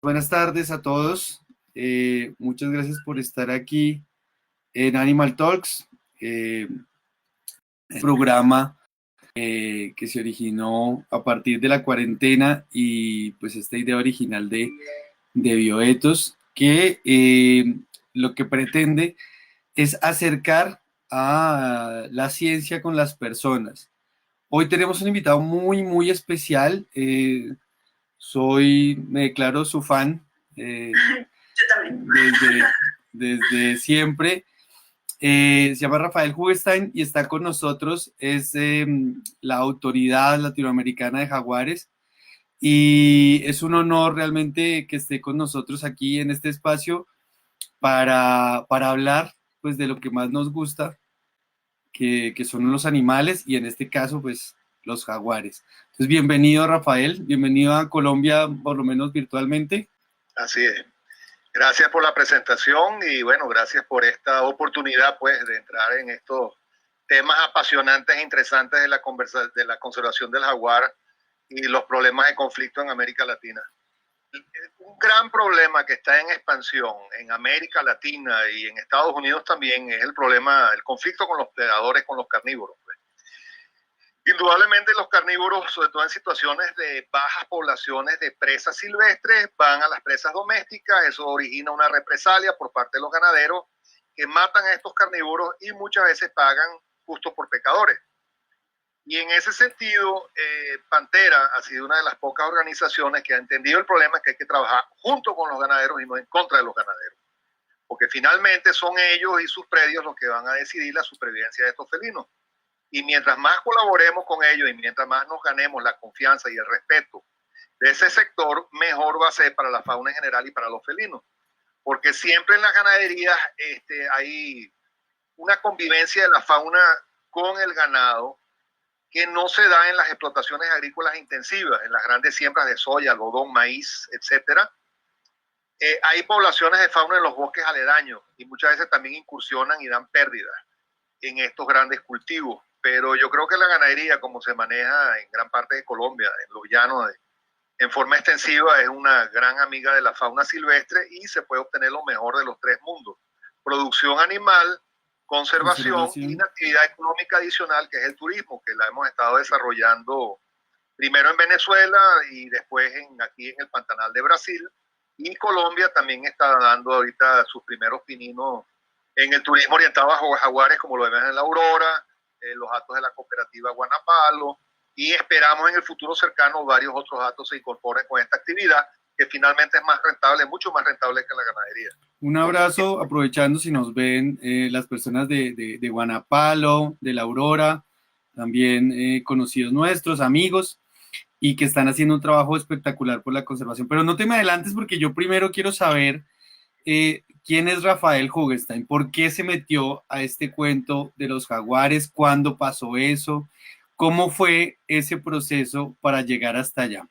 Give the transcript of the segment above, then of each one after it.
Buenas tardes a todos. Muchas gracias por estar aquí en Animal Talks, un programa que se originó a partir de la cuarentena y pues esta idea original de Bioethos, que lo que pretende es acercar a la ciencia con las personas. Hoy tenemos un invitado muy especial. Me declaro su fan. Yo también. Desde siempre. Se llama Rafael Hugestein y está con nosotros. Es la autoridad latinoamericana de jaguares y es un honor realmente que esté con nosotros aquí en este espacio para hablar pues de lo que más nos gusta, que son los animales y en este caso pues los jaguares. Entonces bienvenido Rafael, bienvenido a Colombia, por lo menos virtualmente. Así es. Gracias por la presentación y bueno, gracias por esta oportunidad pues de entrar en estos temas apasionantes e interesantes de de la conservación del jaguar y los problemas de conflicto en América Latina. Un gran problema que está en expansión en América Latina y en Estados Unidos también es el conflicto con los predadores, con los carnívoros. Pues. Indudablemente los carnívoros, sobre todo en situaciones de bajas poblaciones de presas silvestres, van a las presas domésticas. Eso origina una represalia por parte de los ganaderos que matan a estos carnívoros y muchas veces pagan justos por pecadores. Y en ese sentido, Pantera ha sido una de las pocas organizaciones que ha entendido el problema, que hay que trabajar junto con los ganaderos y no en contra de los ganaderos. Porque finalmente son ellos y sus predios los que van a decidir la supervivencia de estos felinos. Y mientras más colaboremos con ellos y mientras más nos ganemos la confianza y el respeto de ese sector, mejor va a ser para la fauna en general y para los felinos. Porque siempre en las ganaderías hay una convivencia de la fauna con el ganado que no se da en las explotaciones agrícolas intensivas, en las grandes siembras de soya, algodón, maíz, etc. Hay poblaciones de fauna en los bosques aledaños y muchas veces también incursionan y dan pérdidas en estos grandes cultivos. Pero yo creo que la ganadería, como se maneja en gran parte de Colombia, en los llanos, en forma extensiva, es una gran amiga de la fauna silvestre y se puede obtener lo mejor de los tres mundos. Producción animal, conservación y una actividad económica adicional, que es el turismo, que la hemos estado desarrollando primero en Venezuela y después aquí en el Pantanal de Brasil. Y Colombia también está dando ahorita sus primeros pininos en el turismo orientado a jaguares, como lo vemos en la Aurora, los atos de la cooperativa Guanapalo, y esperamos en el futuro cercano varios otros atos se incorporen con esta actividad, que finalmente es más rentable, mucho más rentable que la ganadería. Un abrazo, aprovechando si nos ven las personas de Guanapalo, de la Aurora, también conocidos nuestros, amigos, y que están haciendo un trabajo espectacular por la conservación. Pero no te me adelantes porque yo primero quiero saber quién es Rafael Hugestein, por qué se metió a este cuento de los jaguares, cuándo pasó eso, cómo fue ese proceso para llegar hasta allá.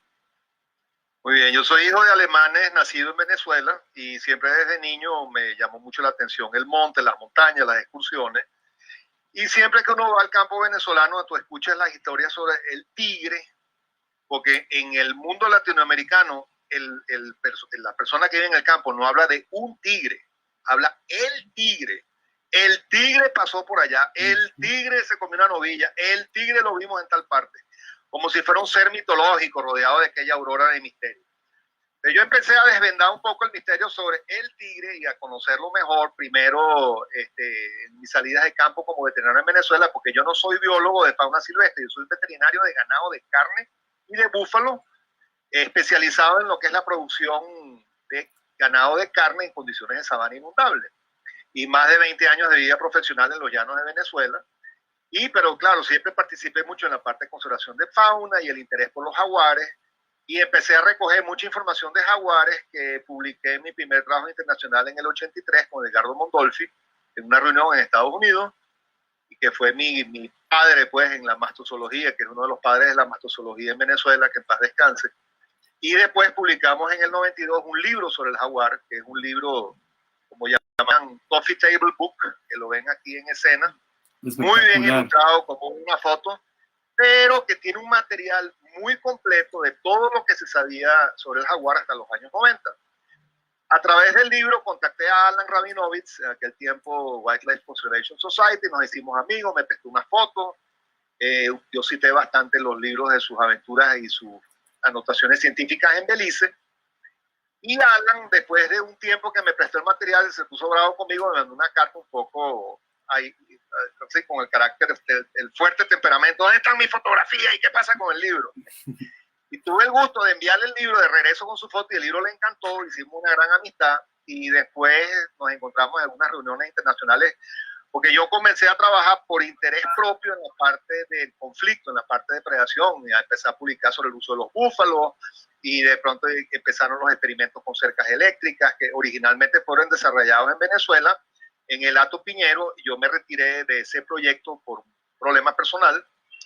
Muy bien, yo soy hijo de alemanes, nacido en Venezuela, y siempre desde niño me llamó mucho la atención el monte, las montañas, las excursiones. Y siempre que uno va al campo venezolano, tú escuchas las historias sobre el tigre, porque en el mundo latinoamericano la persona que vive en el campo no habla de un tigre, habla el tigre. El tigre pasó por allá, el tigre se comió una novilla, el tigre lo vimos en tal parte, como si fuera un ser mitológico rodeado de aquella aurora de misterio. Yo empecé a desvendar un poco el misterio sobre el tigre y a conocerlo mejor, primero en mis salidas de campo como veterinario en Venezuela, porque yo no soy biólogo de fauna silvestre, yo soy veterinario de ganado de carne y de búfalo, especializado en lo que es la producción de ganado de carne en condiciones de sabana inundable. Y más de 20 años de vida profesional en los llanos de Venezuela. Pero claro, siempre participé mucho en la parte de conservación de fauna y el interés por los jaguares. Y empecé a recoger mucha información de jaguares que publiqué en mi primer trabajo internacional en el 83 con Edgardo Mondolfi, en una reunión en Estados Unidos, y que fue mi padre pues en la mastozoología, que es uno de los padres de la mastozoología en Venezuela, que en paz descanse. Y después publicamos en el 92 un libro sobre el jaguar, que es un libro, como llaman, Coffee Table Book, que lo ven aquí en escena, muy bien ilustrado, como una foto, pero que tiene un material muy completo de todo lo que se sabía sobre el jaguar hasta los años 90. A través del libro contacté a Alan Rabinovitz, en aquel tiempo Wildlife Conservation Society, nos hicimos amigos, me prestó unas fotos, yo cité bastante los libros de sus aventuras y sus anotaciones científicas en Belice, y Alan, después de un tiempo que me prestó el material, se puso bravo conmigo, me mandó una carta un poco ahí, así, con el carácter, el fuerte temperamento. ¿Dónde están mis fotografías y qué pasa con el libro? Y tuve el gusto de enviarle el libro de regreso con su foto y el libro le encantó, hicimos una gran amistad y después nos encontramos en algunas reuniones internacionales porque yo comencé a trabajar por interés propio en la parte del conflicto, en la parte de predación, y empecé a publicar sobre el uso de los búfalos y de pronto empezaron los experimentos con cercas eléctricas que originalmente fueron desarrollados en Venezuela, en el Hato Piñero. Yo me retiré de ese proyecto por un problema personal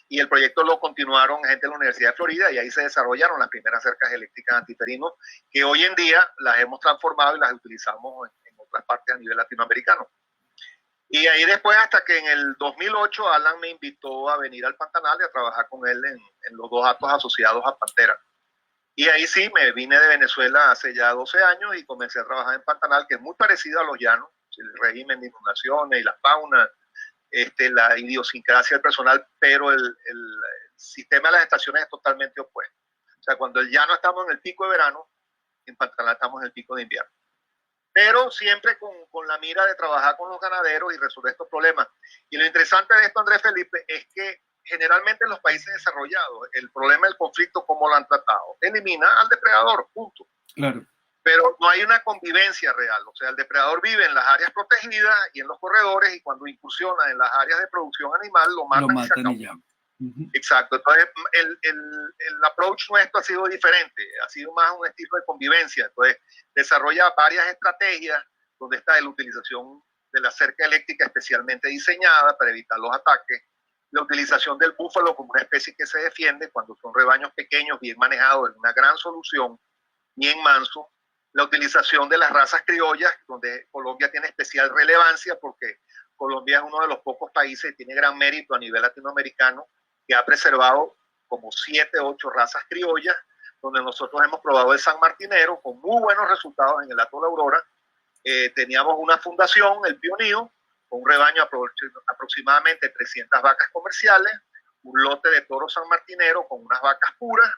y el proyecto lo continuaron gente de la Universidad de Florida y ahí se desarrollaron las primeras cercas eléctricas antiperinos que hoy en día las hemos transformado y las utilizamos en otras partes a nivel latinoamericano. Y ahí después, hasta que en el 2008 Alan me invitó a venir al Pantanal y a trabajar con él en los dos hatos asociados a Pantera. Y ahí sí, me vine de Venezuela hace ya 12 años y comencé a trabajar en Pantanal, que es muy parecido a los llanos, el régimen de inundaciones y la fauna, la idiosincrasia del personal, pero el sistema de las estaciones es totalmente opuesto. O sea, cuando el llano estamos en el pico de verano, en Pantanal estamos en el pico de invierno. Pero siempre con la mira de trabajar con los ganaderos y resolver estos problemas. Y lo interesante de esto, Andrés Felipe, es que generalmente en los países desarrollados, el problema del conflicto, ¿cómo lo han tratado? Elimina al depredador, punto. Claro. Pero no hay una convivencia real. O sea, el depredador vive en las áreas protegidas y en los corredores, y cuando incursiona en las áreas de producción animal, lo matan y ya. Uh-huh. Exacto. Entonces, el approach nuestro ha sido diferente, ha sido más un estilo de convivencia. Entonces, desarrolla varias estrategias donde está la utilización de la cerca eléctrica especialmente diseñada para evitar los ataques, la utilización del búfalo como una especie que se defiende cuando son rebaños pequeños, bien manejados, es una gran solución, bien manso, la utilización de las razas criollas, donde Colombia tiene especial relevancia porque Colombia es uno de los pocos países que tiene gran mérito a nivel latinoamericano, que ha preservado como 7 u 8 razas criollas, donde nosotros hemos probado el San Martinero con muy buenos resultados en el Hato La Aurora. Teníamos una fundación, el Pionío, con un rebaño aproximadamente 300 vacas comerciales, un lote de toro San Martinero con unas vacas puras,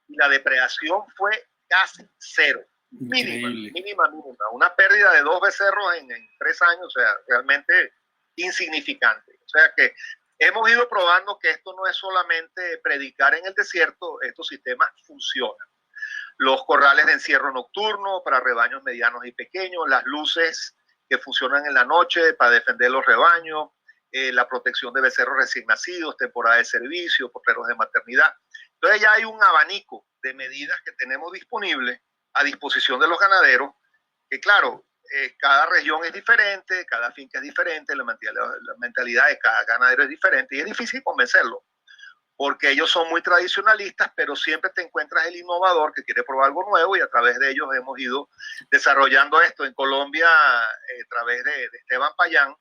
y la depredación fue casi cero. Mínima. Una pérdida de 2 becerros en 3 años, o sea, realmente insignificante. O sea que hemos ido probando que esto no es solamente predicar en el desierto, estos sistemas funcionan. Los corrales de encierro nocturno para rebaños medianos y pequeños, las luces que funcionan en la noche para defender los rebaños, la protección de becerros recién nacidos, temporada de servicio, potreros de maternidad. Entonces ya hay un abanico de medidas que tenemos disponibles a disposición de los ganaderos, que claro, cada región es diferente, cada finca es diferente, la mentalidad de cada ganadero es diferente y es difícil convencerlo, porque ellos son muy tradicionalistas, pero siempre te encuentras el innovador que quiere probar algo nuevo, y a través de ellos hemos ido desarrollando esto. En Colombia, a través de Esteban Payán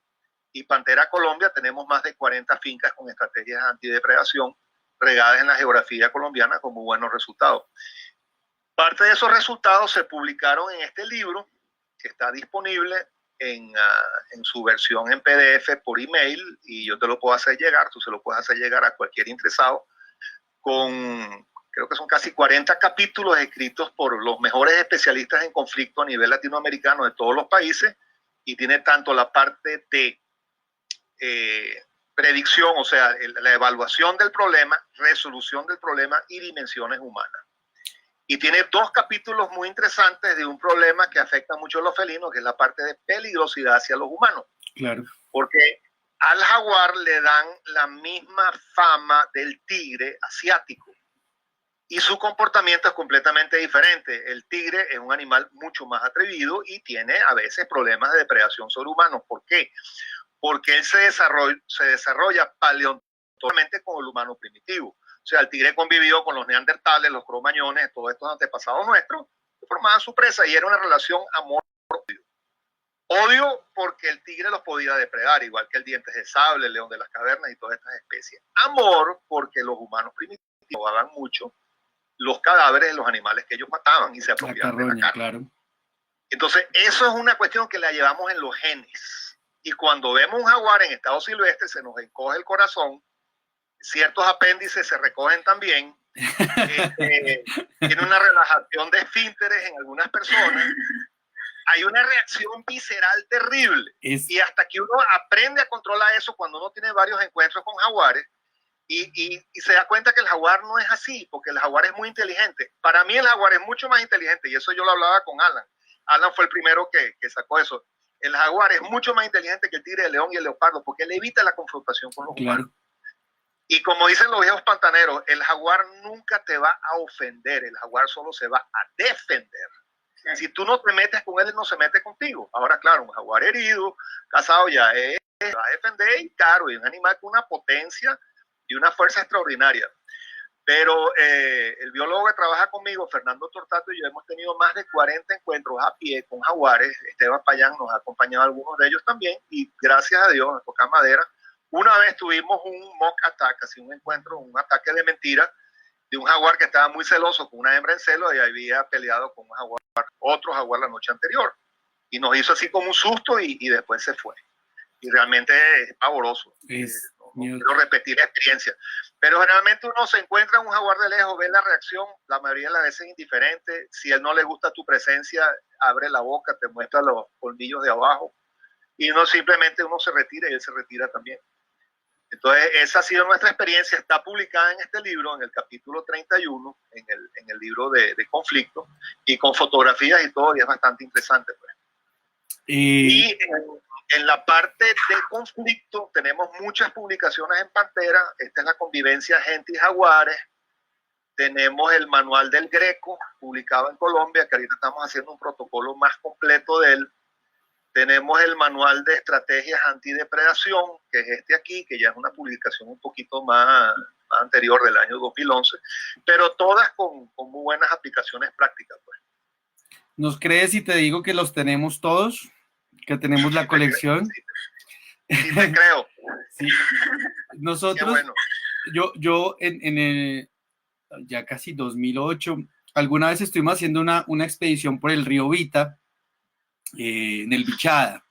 y Pantera Colombia, tenemos más de 40 fincas con estrategias antidepredación regadas en la geografía colombiana con muy buenos resultados. Parte de esos resultados se publicaron en este libro, que está disponible en su versión en PDF por email, y yo te lo puedo hacer llegar, tú se lo puedes hacer llegar a cualquier interesado, con creo que son casi 40 capítulos escritos por los mejores especialistas en conflicto a nivel latinoamericano de todos los países, y tiene tanto la parte de predicción, o sea, la evaluación del problema, resolución del problema y dimensiones humanas. Y tiene 2 capítulos muy interesantes de un problema que afecta mucho a los felinos, que es la parte de peligrosidad hacia los humanos. Claro. Porque al jaguar le dan la misma fama del tigre asiático. Y su comportamiento es completamente diferente. El tigre es un animal mucho más atrevido y tiene a veces problemas de depredación sobre humanos. ¿Por qué? Porque él se desarrolla paleontológicamente con el humano primitivo. O sea, el tigre convivió con los neandertales, los cromañones, todos estos antepasados nuestros, que formaban su presa, y era una relación amor-odio. Odio porque el tigre los podía depredar, igual que el dientes de sable, el león de las cavernas y todas estas especies. Amor porque los humanos primitivos robaban mucho los cadáveres de los animales que ellos mataban y se apropiaban de la carne. Claro. Entonces, eso es una cuestión que la llevamos en los genes. Y cuando vemos un jaguar en estado silvestre, se nos encoge el corazón, ciertos apéndices se recogen también, tiene una relajación de esfínteres en algunas personas, hay una reacción visceral terrible. Y hasta que uno aprende a controlar eso cuando uno tiene varios encuentros con jaguares, y se da cuenta que el jaguar no es así, porque el jaguar es muy inteligente. Para mí el jaguar es mucho más inteligente, y eso yo lo hablaba con Alan. Alan fue el primero que sacó eso. El jaguar es mucho más inteligente que el tigre, el león y el leopardo, porque él evita la confrontación con los humanos. Y como dicen los viejos pantaneros, el jaguar nunca te va a ofender, el jaguar solo se va a defender. Si tú no te metes con él, él no se mete contigo. Ahora, claro, un jaguar herido, cazado ya va a defender, y claro, y un animal con una potencia y una fuerza extraordinaria. Pero el biólogo que trabaja conmigo, Fernando Tortato, y yo hemos tenido más de 40 encuentros a pie con jaguares. Esteban Payán nos ha acompañado a algunos de ellos también, y gracias a Dios, nos toca madera. Una vez tuvimos un mock attack, así un encuentro, un ataque de mentira, de un jaguar que estaba muy celoso con una hembra en celo y había peleado con un jaguar, otro jaguar la noche anterior. Y nos hizo así como un susto y después se fue. Y realmente es pavoroso. No quiero repetir la experiencia. Pero generalmente uno se encuentra un jaguar de lejos, ve la reacción, la mayoría de las veces indiferente. Si él no le gusta tu presencia, abre la boca, te muestra los colmillos de abajo. Y no simplemente uno se retira y él se retira también. Entonces, esa ha sido nuestra experiencia. Está publicada en este libro, en el capítulo 31, en el libro de conflicto, y con fotografías y todo, y es bastante interesante. Pues. Y en la parte de conflicto tenemos muchas publicaciones en Pantera. Esta es la convivencia gente y jaguares. Tenemos el manual del Greco, publicado en Colombia, que ahorita estamos haciendo un protocolo más completo de él. Tenemos el manual de estrategias antidepredación, que es este aquí, que ya es una publicación un poquito más anterior, del año 2011, pero todas con muy buenas aplicaciones prácticas. Pues. ¿Nos crees si te digo que los tenemos todos? ¿Que tenemos la colección? Sí te creo. Sí. Nosotros, bueno. yo en el, ya casi 2008, alguna vez estuvimos haciendo una expedición por el río Vita, en el Bichada,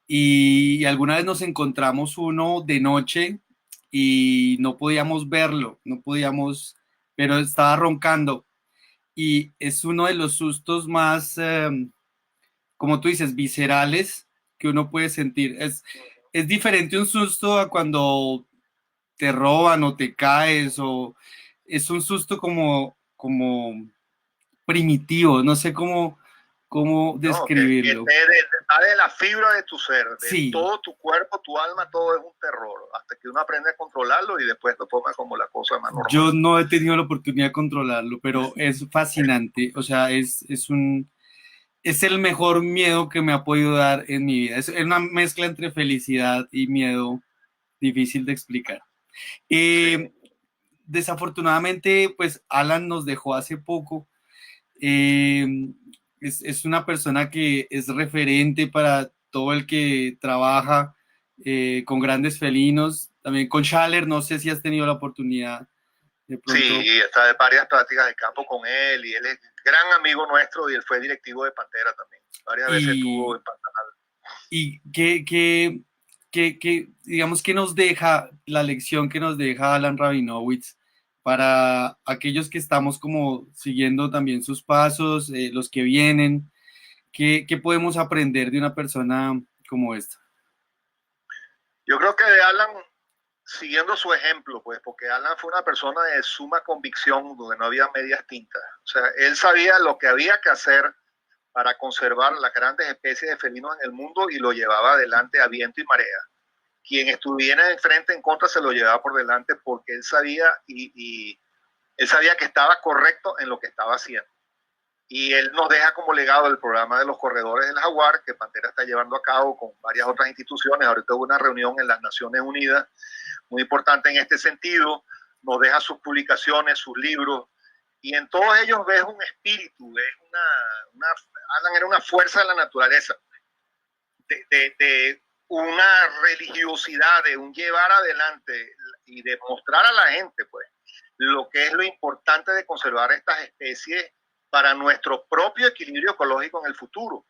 y alguna vez nos encontramos uno de noche y no podíamos verlo, pero estaba roncando, y es uno de los sustos más, como tú dices, viscerales que uno puede sentir. Es diferente un susto a cuando te roban o te caes, o es un susto como primitivo, no sé cómo describirlo. Está de la fibra de tu ser, de sí. Todo tu cuerpo, tu alma, todo es un terror, hasta que uno aprende a controlarlo y después lo toma como la cosa más normal. Yo no he tenido la oportunidad de controlarlo, pero es fascinante, o sea, es el mejor miedo que me ha podido dar en mi vida. Es una mezcla entre felicidad y miedo difícil de explicar. Sí. Desafortunadamente, pues Alan nos dejó hace poco. Es una persona que es referente para todo el que trabaja con grandes felinos. También con Schaller, no sé si has tenido la oportunidad de pronto. Sí, está de varias prácticas de campo con él, y él es gran amigo nuestro, y él fue directivo de Pantera también. Varias veces estuvo en Pantanal. ¿Y digamos, qué nos deja la lección que nos deja Alan Rabinowitz para aquellos que estamos como siguiendo también sus pasos, los que vienen? ¿Qué podemos aprender de una persona como esta? Yo creo que de Alan, siguiendo su ejemplo, pues, porque Alan fue una persona de suma convicción, donde no había medias tintas. O sea, él sabía lo que había que hacer para conservar las grandes especies de felinos en el mundo, y lo llevaba adelante a viento y marea. Quien estuviera enfrente, en contra, se lo llevaba por delante, porque él sabía y él sabía que estaba correcto en lo que estaba haciendo. Y él nos deja como legado el programa de los corredores del jaguar, que Pantera está llevando a cabo con varias otras instituciones. Ahorita hubo una reunión en las Naciones Unidas muy importante en este sentido. Nos deja sus publicaciones, sus libros, y en todos ellos ves un espíritu, ves Alan era una fuerza de la naturaleza, de una religiosidad, de un llevar adelante y de mostrar a la gente, pues, lo que es lo importante de conservar estas especies para nuestro propio equilibrio ecológico en el futuro,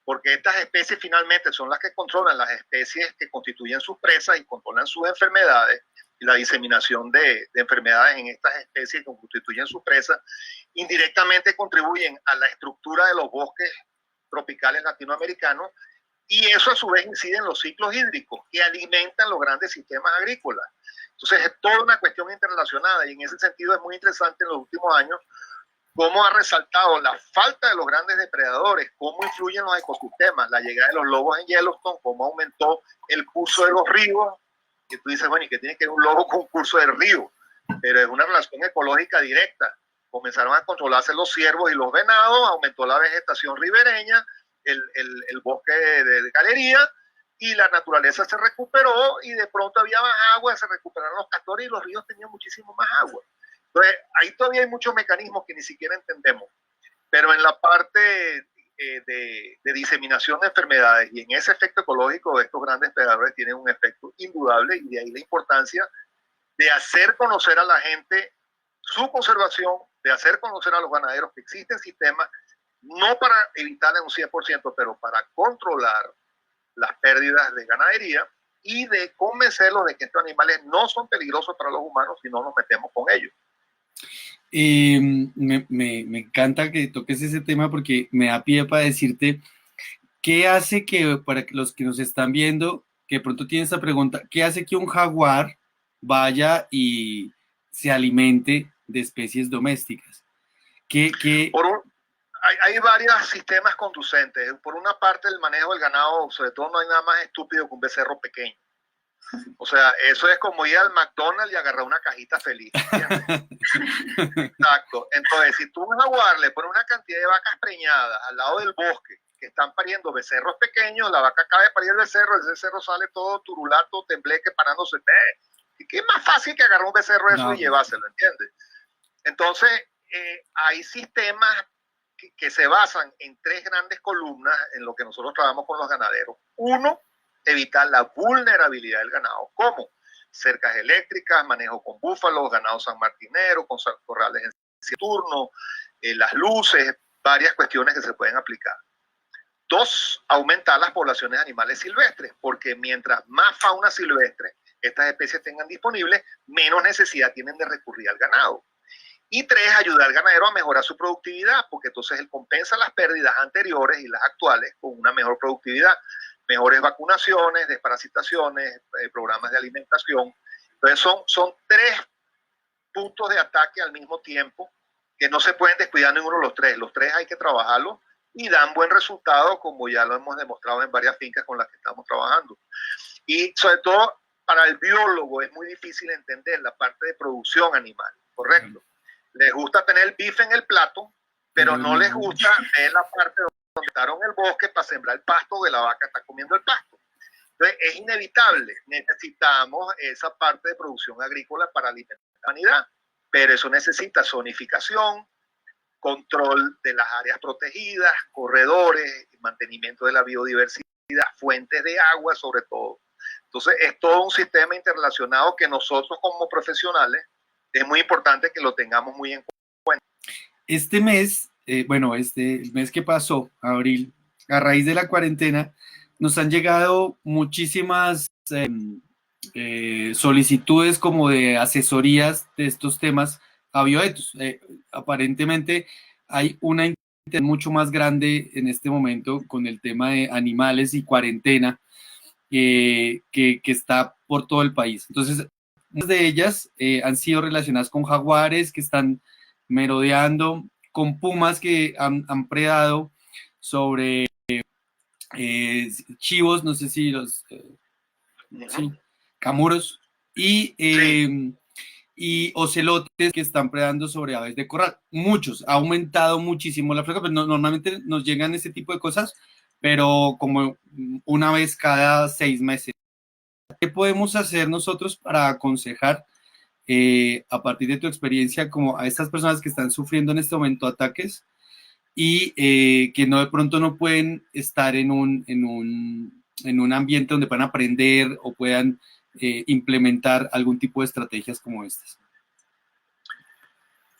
porque estas especies finalmente son las que controlan las especies que constituyen sus presas y controlan sus enfermedades, y la diseminación de enfermedades en estas especies que constituyen sus presas, indirectamente contribuyen a la estructura de los bosques tropicales latinoamericanos, y eso a su vez incide en los ciclos hídricos que alimentan los grandes sistemas agrícolas. Entonces es toda una cuestión interrelacionada, y en ese sentido es muy interesante en los últimos años cómo ha resaltado la falta de los grandes depredadores, cómo influyen los ecosistemas, la llegada de los lobos en Yellowstone, cómo aumentó el curso de los ríos, que tú dices, bueno, ¿y qué tiene que ver un lobo con un curso del río? Pero es una relación ecológica directa. Comenzaron a controlarse los ciervos y los venados, aumentó la vegetación ribereña, el bosque de galería, y la naturaleza se recuperó, y de pronto había más agua, se recuperaron los castores y los ríos tenían muchísimo más agua. Entonces, ahí todavía hay muchos mecanismos que ni siquiera entendemos, pero en la parte de diseminación de enfermedades y en ese efecto ecológico, estos grandes predadores tienen un efecto indudable, y de ahí la importancia de hacer conocer a la gente su conservación, de hacer conocer a los ganaderos que existen sistemas, no para evitarle un 100%, pero para controlar las pérdidas de ganadería y de convencerlos de que estos animales no son peligrosos para los humanos si no nos metemos con ellos. Me encanta que toques ese tema porque me da pie para decirte qué hace que, para los que nos están viendo, que de pronto tienen esta pregunta, ¿qué hace que un jaguar vaya y se alimente de especies domésticas? Hay varios sistemas conducentes. Por una parte, el manejo del ganado, sobre todo, no hay nada más estúpido que un becerro pequeño. O sea, eso es como ir al McDonald's y agarrar una cajita feliz. Exacto. Entonces, si tú a un jaguar le pones una cantidad de vacas preñadas al lado del bosque que están pariendo becerros pequeños, la vaca acaba de parir el becerro sale todo turulato, tembleque, parándose. ¿Y qué es más fácil que agarrar un becerro eso y llevárselo, entiendes? Entonces, hay sistemas que se basan en tres grandes columnas en lo que nosotros trabajamos con los ganaderos. Uno, evitar la vulnerabilidad del ganado. ¿Cómo? Cercas eléctricas, manejo con búfalos, ganado sanmartinero, con corrales en turno, las luces, varias cuestiones que se pueden aplicar. Dos, aumentar las poblaciones de animales silvestres, porque mientras más fauna silvestre estas especies tengan disponibles, menos necesidad tienen de recurrir al ganado. Y tres, ayudar al ganadero a mejorar su productividad, porque entonces él compensa las pérdidas anteriores y las actuales con una mejor productividad, mejores vacunaciones, desparasitaciones, programas de alimentación. Entonces son tres puntos de ataque al mismo tiempo que no se pueden descuidar ninguno de los tres. Los tres hay que trabajarlos y dan buen resultado, como ya lo hemos demostrado en varias fincas con las que estamos trabajando. Y sobre todo para el biólogo es muy difícil entender la parte de producción animal, ¿correcto? Les gusta tener el bife en el plato, pero no les gusta ver la parte donde estaron el bosque para sembrar el pasto, de la vaca está comiendo el pasto. Entonces es inevitable, necesitamos esa parte de producción agrícola para alimentar la humanidad, pero eso necesita zonificación, control de las áreas protegidas, corredores, mantenimiento de la biodiversidad, fuentes de agua sobre todo. Entonces es todo un sistema interrelacionado que nosotros como profesionales es muy importante que lo tengamos muy en cuenta. Este mes, el mes que pasó, abril, a raíz de la cuarentena, nos han llegado muchísimas solicitudes como de asesorías de estos temas a Bioetos. Aparentemente hay una interés mucho más grande en este momento con el tema de animales y cuarentena que está por todo el país. Entonces, muchas de ellas han sido relacionadas con jaguares que están merodeando, con pumas que han predado sobre chivos, no sé si los sí, camuros, y ocelotes que están predando sobre aves de corral. Muchos, ha aumentado muchísimo la frecuencia, pero normalmente nos llegan ese tipo de cosas, pero como una vez cada 6 meses. ¿Qué podemos hacer nosotros para aconsejar a partir de tu experiencia como a estas personas que están sufriendo en este momento ataques y que no de pronto no pueden estar en un ambiente donde puedan aprender o puedan implementar algún tipo de estrategias como estas?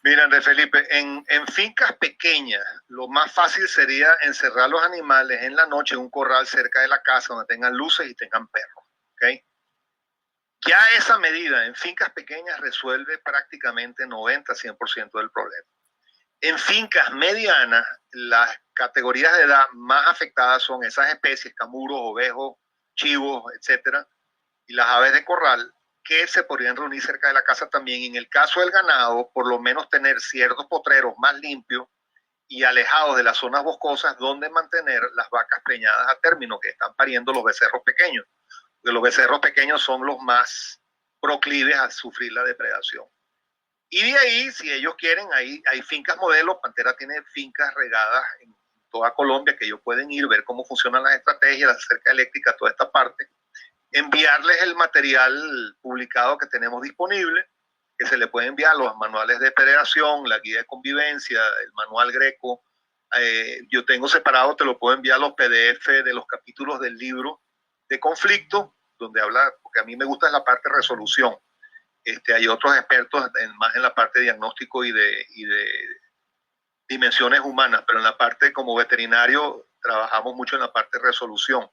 Mira, Andrés Felipe, en fincas pequeñas, lo más fácil sería encerrar los animales en la noche en un corral cerca de la casa donde tengan luces y tengan perros. ¿Okay? Ya esa medida en fincas pequeñas resuelve prácticamente 90-100% del problema. En fincas medianas, las categorías de edad más afectadas son esas especies, camuros, ovejos, chivos, etcétera, y las aves de corral, que se podrían reunir cerca de la casa también. En el caso del ganado, por lo menos tener ciertos potreros más limpios y alejados de las zonas boscosas donde mantener las vacas preñadas a término, que están pariendo los becerros pequeños. Porque los becerros pequeños son los más proclives a sufrir la depredación. Y de ahí, si ellos quieren, hay fincas modelo. Pantera tiene fincas regadas en toda Colombia que ellos pueden ir, ver cómo funcionan las estrategias, la cerca eléctrica, toda esta parte. Enviarles el material publicado que tenemos disponible, que se le puede enviar los manuales de federación, la guía de convivencia, el manual Greco. Yo tengo separado, te lo puedo enviar los PDF de los capítulos del libro de conflicto, donde habla, porque a mí me gusta la parte de resolución. Hay otros expertos más en la parte de diagnóstico y de dimensiones humanas, pero en la parte como veterinario trabajamos mucho en la parte de resolución.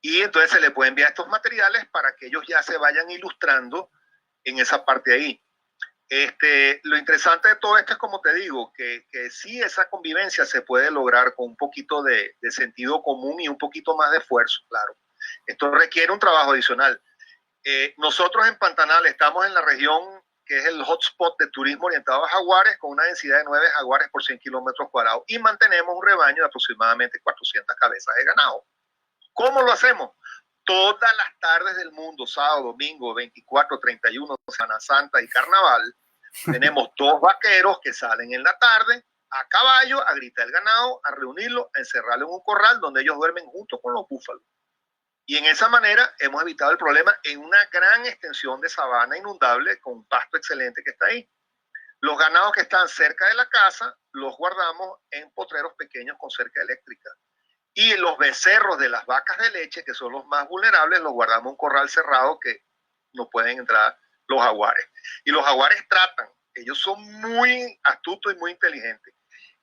Y entonces se le puede enviar estos materiales para que ellos ya se vayan ilustrando en esa parte ahí. Lo interesante de todo esto es, como te digo, que sí, esa convivencia se puede lograr con un poquito de sentido común y un poquito más de esfuerzo, claro. Esto requiere un trabajo adicional. Nosotros en Pantanal estamos en la región que es el hotspot de turismo orientado a jaguares, con una densidad de 9 jaguares por 100 kilómetros cuadrados, y mantenemos un rebaño de aproximadamente 400 cabezas de ganado. ¿Cómo lo hacemos? Todas las tardes del mundo, sábado, domingo, 24, 31, Semana Santa y Carnaval, tenemos 2 vaqueros que salen en la tarde a caballo a gritar el ganado, a reunirlo, a encerrarlo en un corral donde ellos duermen junto con los búfalos. Y en esa manera hemos evitado el problema en una gran extensión de sabana inundable con un pasto excelente que está ahí. Los ganados que están cerca de la casa los guardamos en potreros pequeños con cerca eléctrica. Y los becerros de las vacas de leche, que son los más vulnerables, los guardamos en un corral cerrado que no pueden entrar los jaguares. Y los jaguares tratan, ellos son muy astutos y muy inteligentes.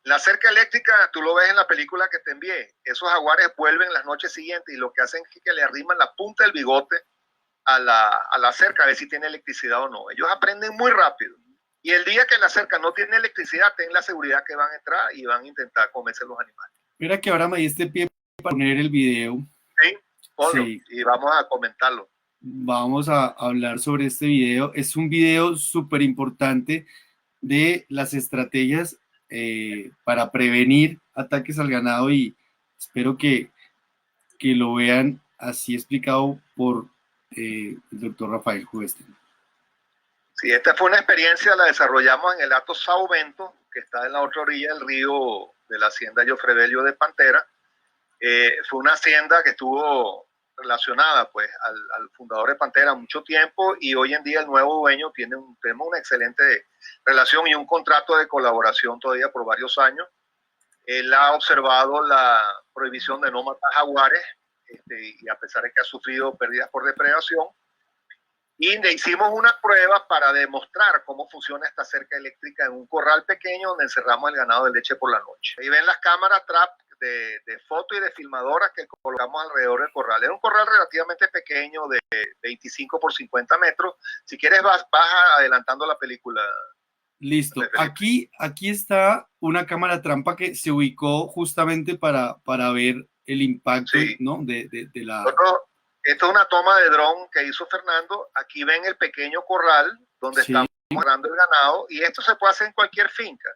La cerca eléctrica, tú lo ves en la película que te envié, esos jaguares vuelven las noches siguientes y lo que hacen es que le arriman la punta del bigote a la cerca a ver si tiene electricidad o no. Ellos aprenden muy rápido. Y el día que la cerca no tiene electricidad, ten la seguridad que van a entrar y van a intentar comerse los animales. Mira que ahora me diste pie para poner el video. Sí, ponlo, sí. Y vamos a comentarlo. Vamos a hablar sobre este video. Es un video súper importante de las estrategias para prevenir ataques al ganado, y espero que lo vean así explicado por el doctor Rafael Juguestein. Sí, esta fue una experiencia, la desarrollamos en el Hato Sao Bento, que está en la otra orilla del río de la hacienda Jofre de Pantera. Fue una hacienda que estuvo relacionada pues al fundador de Pantera mucho tiempo, y hoy en día el nuevo dueño tenemos una excelente relación y un contrato de colaboración todavía por varios años. Él ha observado la prohibición de no matar jaguares, y a pesar de que ha sufrido pérdidas por depredación, y le hicimos una prueba para demostrar cómo funciona esta cerca eléctrica en un corral pequeño donde encerramos el ganado de leche por la noche. Ahí ven las cámaras trap de foto y de filmadoras que colocamos alrededor del corral. Era un corral relativamente pequeño de 25 por 50 metros. Si quieres vas adelantando la película. Listo. Aquí está una cámara trampa que se ubicó justamente para ver el impacto, sí, ¿no? de la... Esto es una toma de dron que hizo Fernando. Aquí ven el pequeño corral donde, sí, estamos guardando el ganado, y esto se puede hacer en cualquier finca,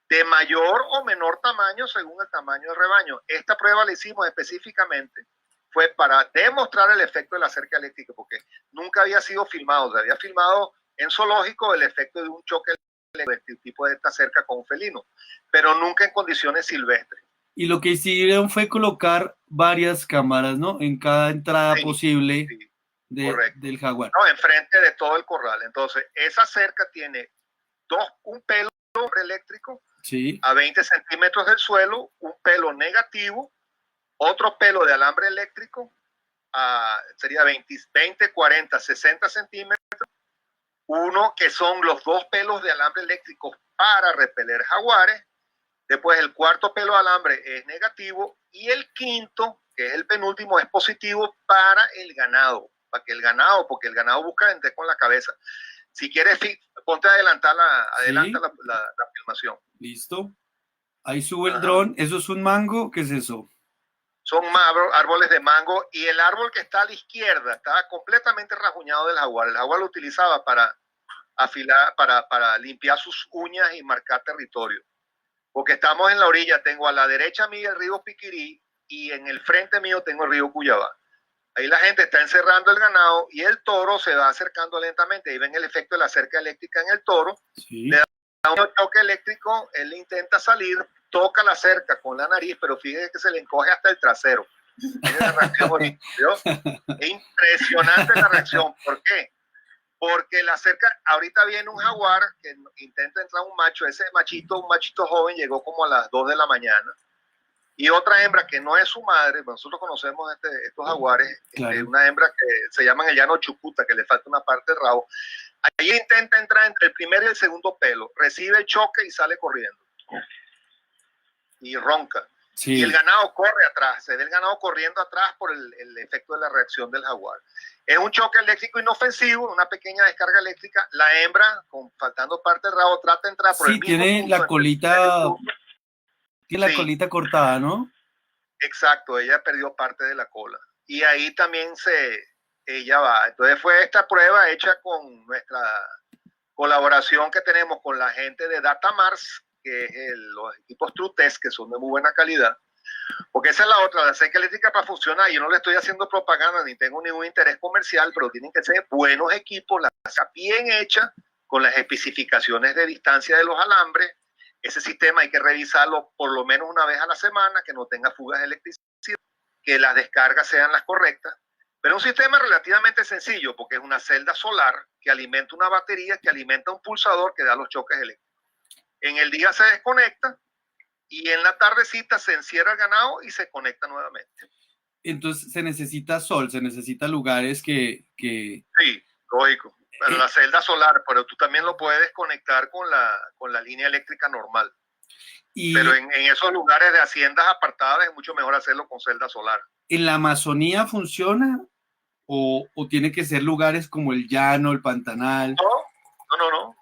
de mayor o menor tamaño según el tamaño del rebaño. Esta prueba la hicimos específicamente, fue para demostrar el efecto de la cerca eléctrica, porque nunca había sido filmado. Se había filmado en zoológico el efecto de un choque de este tipo de esta cerca con un felino, pero nunca en condiciones silvestres. Y lo que hicieron fue colocar varias cámaras, ¿no? En cada entrada, sí, posible, sí, del jaguar. No, enfrente de todo el corral. Entonces, esa cerca tiene un pelo eléctrico, sí, a 20 centímetros del suelo, un pelo negativo, otro pelo de alambre eléctrico, sería 20, 40, 60 centímetros, uno que son los 2 pelos de alambre eléctrico para repeler jaguares. Después el cuarto pelo de alambre es negativo y el quinto, que es el penúltimo, es positivo para el ganado, para que el ganado, porque el ganado busca vender con la cabeza. Si quieres, ponte a adelanta la filmación. Listo. Ahí sube el dron. ¿Eso es un mango? ¿Qué es eso? Son árboles de mango y el árbol que está a la izquierda estaba completamente rajuñado del jaguar. El jaguar lo utilizaba para afilar, para limpiar sus uñas y marcar territorio. Porque estamos en la orilla, tengo a la derecha mía el río Piquirí y en el frente mío tengo el río Cuyabá. Ahí la gente está encerrando el ganado y el toro se va acercando lentamente. Ahí ven el efecto de la cerca eléctrica en el toro. Sí. Le da un choque eléctrico, él intenta salir, toca la cerca con la nariz, pero fíjese que se le encoge hasta el trasero. Esa reacción, ¿vio? Es impresionante la reacción. ¿Por qué? Porque la cerca, ahorita viene un jaguar que intenta entrar un macho, ese machito, un machito joven, llegó como a las 2 de la mañana. Y otra hembra que no es su madre, nosotros conocemos estos jaguares, claro. Una hembra que se llama el llano chucuta, que le falta una parte del rabo. Ahí intenta entrar entre el primer y el segundo pelo, recibe el choque y sale corriendo. Y ronca. Sí. Y el ganado corre atrás, se ve el ganado corriendo atrás por el efecto de la reacción del jaguar. Es un choque eléctrico inofensivo, una pequeña descarga eléctrica. La hembra, faltando parte del rabo, trata de entrar por el mismo tiene punto la colita, tiene la colita cortada, ¿no? Exacto, ella perdió parte de la cola. Y ahí también ella va. Entonces fue esta prueba hecha con nuestra colaboración que tenemos con la gente de Datamars, que es los equipos True Test, que son de muy buena calidad. Porque esa es la otra, la cerca eléctrica para funcionar, yo no le estoy haciendo propaganda ni tengo ningún interés comercial, pero tienen que ser buenos equipos, la casa bien hecha, con las especificaciones de distancia de los alambres. Ese sistema hay que revisarlo por lo menos una vez a la semana, que no tenga fugas de electricidad, que las descargas sean las correctas. Pero es un sistema relativamente sencillo, porque es una celda solar que alimenta una batería, que alimenta un pulsador que da los choques eléctricos. En el día se desconecta, y en la tardecita se encierra el ganado y se conecta nuevamente. Entonces se necesita sol, se necesita lugares que... Sí, lógico. Pero la celda solar, pero tú también lo puedes conectar con la línea eléctrica normal. Pero en esos lugares de haciendas apartadas es mucho mejor hacerlo con celda solar. ¿En la Amazonía funciona? ¿O tiene que ser lugares como el llano, el pantanal? No.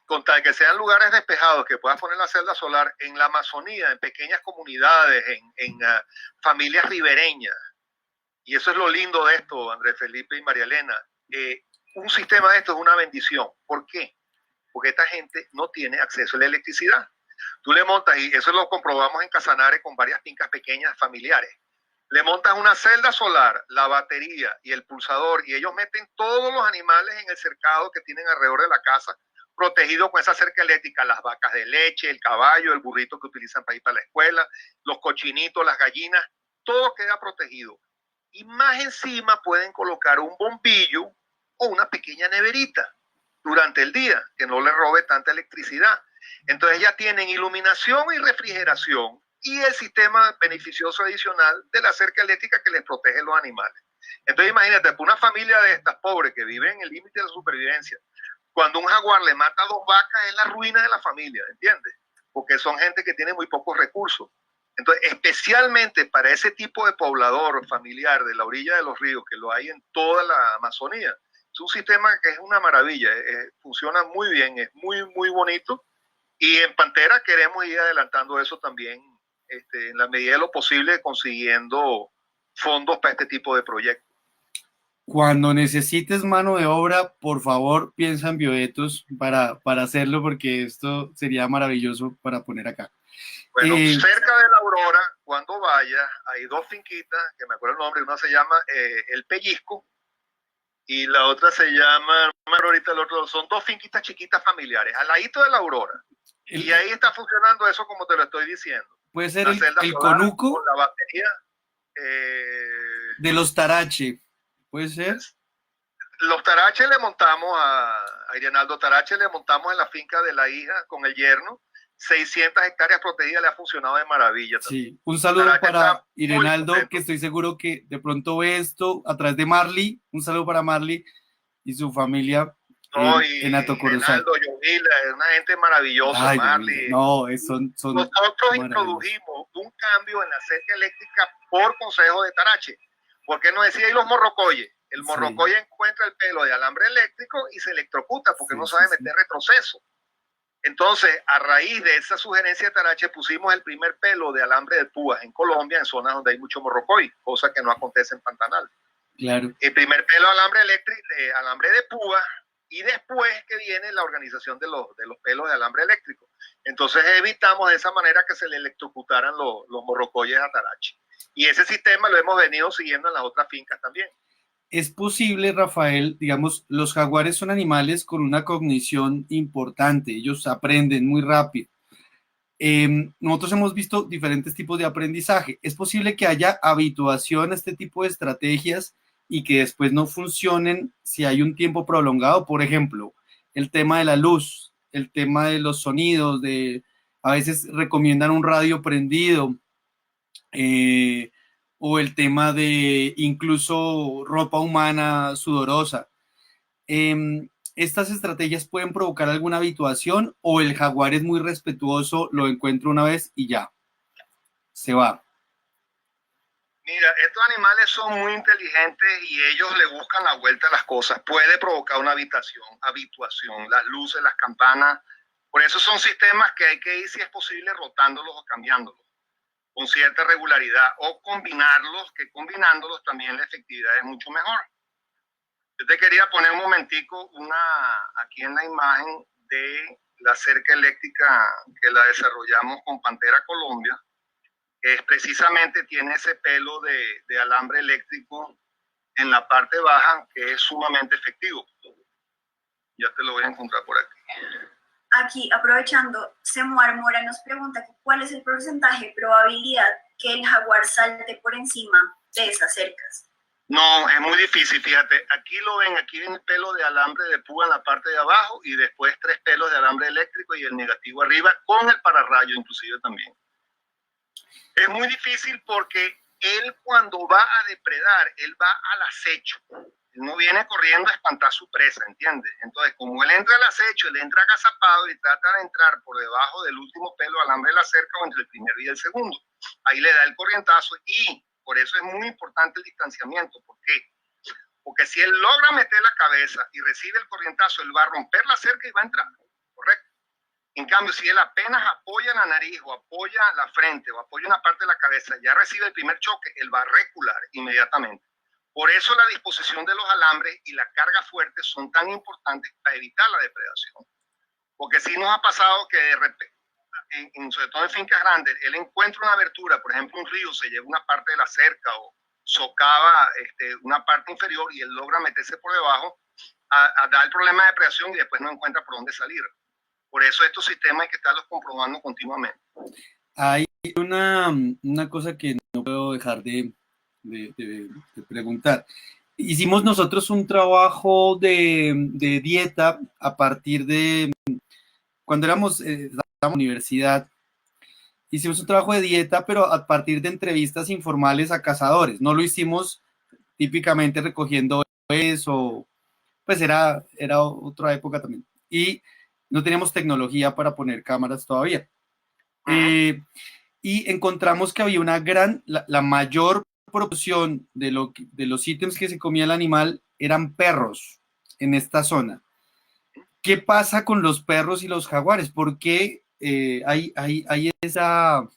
Con tal que sean lugares despejados, que puedas poner la celda solar en la Amazonía, en pequeñas comunidades, en familias ribereñas. Y eso es lo lindo de esto, Andrés Felipe y María Elena. Un sistema de esto es una bendición. ¿Por qué? Porque esta gente no tiene acceso a la electricidad. Tú le montas, y eso lo comprobamos en Casanare con varias fincas pequeñas familiares. Le montas una celda solar, la batería y el pulsador, y ellos meten todos los animales en el cercado que tienen alrededor de la casa, protegido con esa cerca eléctrica, las vacas de leche, el caballo, el burrito que utilizan para ir para la escuela, los cochinitos, las gallinas, todo queda protegido. Y más encima pueden colocar un bombillo o una pequeña neverita durante el día, que no les robe tanta electricidad. Entonces ya tienen iluminación y refrigeración y el sistema beneficioso adicional de la cerca eléctrica que les protege los animales. Entonces imagínate, una familia de estas pobres que viven en el límite de la supervivencia, cuando un jaguar le mata a 2 vacas es la ruina de la familia, ¿entiendes? Porque son gente que tiene muy pocos recursos. Entonces, especialmente para ese tipo de poblador familiar de la orilla de los ríos, que lo hay en toda la Amazonía, es un sistema que es una maravilla, funciona muy bien, es muy, muy bonito. Y en Pantera queremos ir adelantando eso también, en la medida de lo posible, consiguiendo fondos para este tipo de proyectos. Cuando necesites mano de obra, por favor, piensa en Bioetos para hacerlo, porque esto sería maravilloso para poner acá. Bueno, cerca de la Aurora, cuando vayas, hay 2 finquitas, que me acuerdo el nombre, una se llama El Pellizco, y la otra se llama, no me acuerdo ahorita el otro, son 2 finquitas chiquitas familiares, al ladito de la Aurora. Y ahí está funcionando eso como te lo estoy diciendo. Puede ser el conuco con la batería. De los Tarache, ¿puede ser? Los Tarache le montamos a Irenaldo Tarache, le montamos en la finca de la hija con el yerno. 600 hectáreas protegidas, le ha funcionado de maravilla también. Sí, un saludo para Irenaldo, que estoy seguro que de pronto ve esto a través de Marley. Un saludo para Marley y su familia No, en y Atocorozal. Reinaldo, Yovila, es una gente maravillosa, Ay, Marley. no, son Nosotros maravillosos. introdujimos un cambio en la cerca eléctrica por consejo de Tarache, porque nos decía, y los morrocoyes, el morrocoye encuentra el pelo de alambre eléctrico y se electrocuta porque no sabe meter retroceso. Entonces, a raíz de esa sugerencia de Tarache, pusimos el primer pelo de alambre de púas en Colombia, en zonas donde hay mucho morrocoy, cosa que no acontece en Pantanal. Claro. El primer pelo de alambre eléctrico, de alambre de púa, y después que viene la organización de los pelos de alambre eléctrico. Entonces evitamos de esa manera que se le electrocutaran los morrocoyes a Tarache. Y ese sistema lo hemos venido siguiendo en las otras fincas también. Es posible, Rafael, digamos, los jaguares son animales con una cognición importante, ellos aprenden muy rápido. Nosotros hemos visto diferentes tipos de aprendizaje. Es posible que haya habituación a este tipo de estrategias y que después no funcionen si hay un tiempo prolongado. Por ejemplo, el tema de la luz, el tema de los sonidos, a veces recomiendan un radio prendido, o el tema de incluso ropa humana sudorosa. ¿Estas estrategias pueden provocar alguna habituación o el jaguar es muy respetuoso, lo encuentra una vez y ya, se va? Mira, estos animales son muy inteligentes y ellos le buscan la vuelta a las cosas. Puede provocar una habituación, las luces, las campanas. Por eso son sistemas que hay que ir, si es posible, rotándolos o cambiándolos con cierta regularidad o combinarlos, que combinándolos también la efectividad es mucho mejor. Yo te quería poner un momentico aquí en la imagen de la cerca eléctrica que la desarrollamos con Pantera Colombia, que es precisamente tiene ese pelo de alambre eléctrico en la parte baja que es sumamente efectivo. Ya te lo voy a encontrar por aquí. Aquí, aprovechando, Semuar Mora nos pregunta cuál es el porcentaje de probabilidad que el jaguar salte por encima de esas cercas. No, es muy difícil, fíjate. Aquí lo ven, aquí viene el pelo de alambre de púa en la parte de abajo y después 3 pelos de alambre eléctrico y el negativo arriba con el pararrayo inclusive también. Es muy difícil porque él cuando va a depredar, él va al acecho. Él no viene corriendo a espantar su presa, ¿entiendes? Entonces, como él entra al acecho, él entra agazapado y trata de entrar por debajo del último pelo de alambre de la cerca o entre el primer y el segundo. Ahí le da el corrientazo y por eso es muy importante el distanciamiento. ¿Por qué? Porque si él logra meter la cabeza y recibe el corrientazo, él va a romper la cerca y va a entrar, ¿correcto? En cambio, si él apenas apoya la nariz o apoya la frente o apoya una parte de la cabeza, ya recibe el primer choque, él va a recular inmediatamente. Por eso la disposición de los alambres y la carga fuerte son tan importantes para evitar la depredación. Porque sí nos ha pasado que de repente, sobre todo en fincas grandes, él encuentra una abertura, por ejemplo un río, se lleva una parte de la cerca o socava una parte inferior y él logra meterse por debajo a dar el problema de depredación y después no encuentra por dónde salir. Por eso estos sistemas hay que estarlos comprobando continuamente. Hay una cosa que no puedo dejar de preguntar. Hicimos nosotros un trabajo de dieta a partir de cuando estábamos en la universidad. Hicimos un trabajo de dieta, pero a partir de entrevistas informales a cazadores. No lo hicimos típicamente recogiendo eso, pues era otra época también. Y no teníamos tecnología para poner cámaras todavía. Y encontramos que había la mayor proporción de los ítems que se comía el animal eran perros en esta zona. ¿Qué pasa con los perros y los jaguares? ¿Por qué hay esa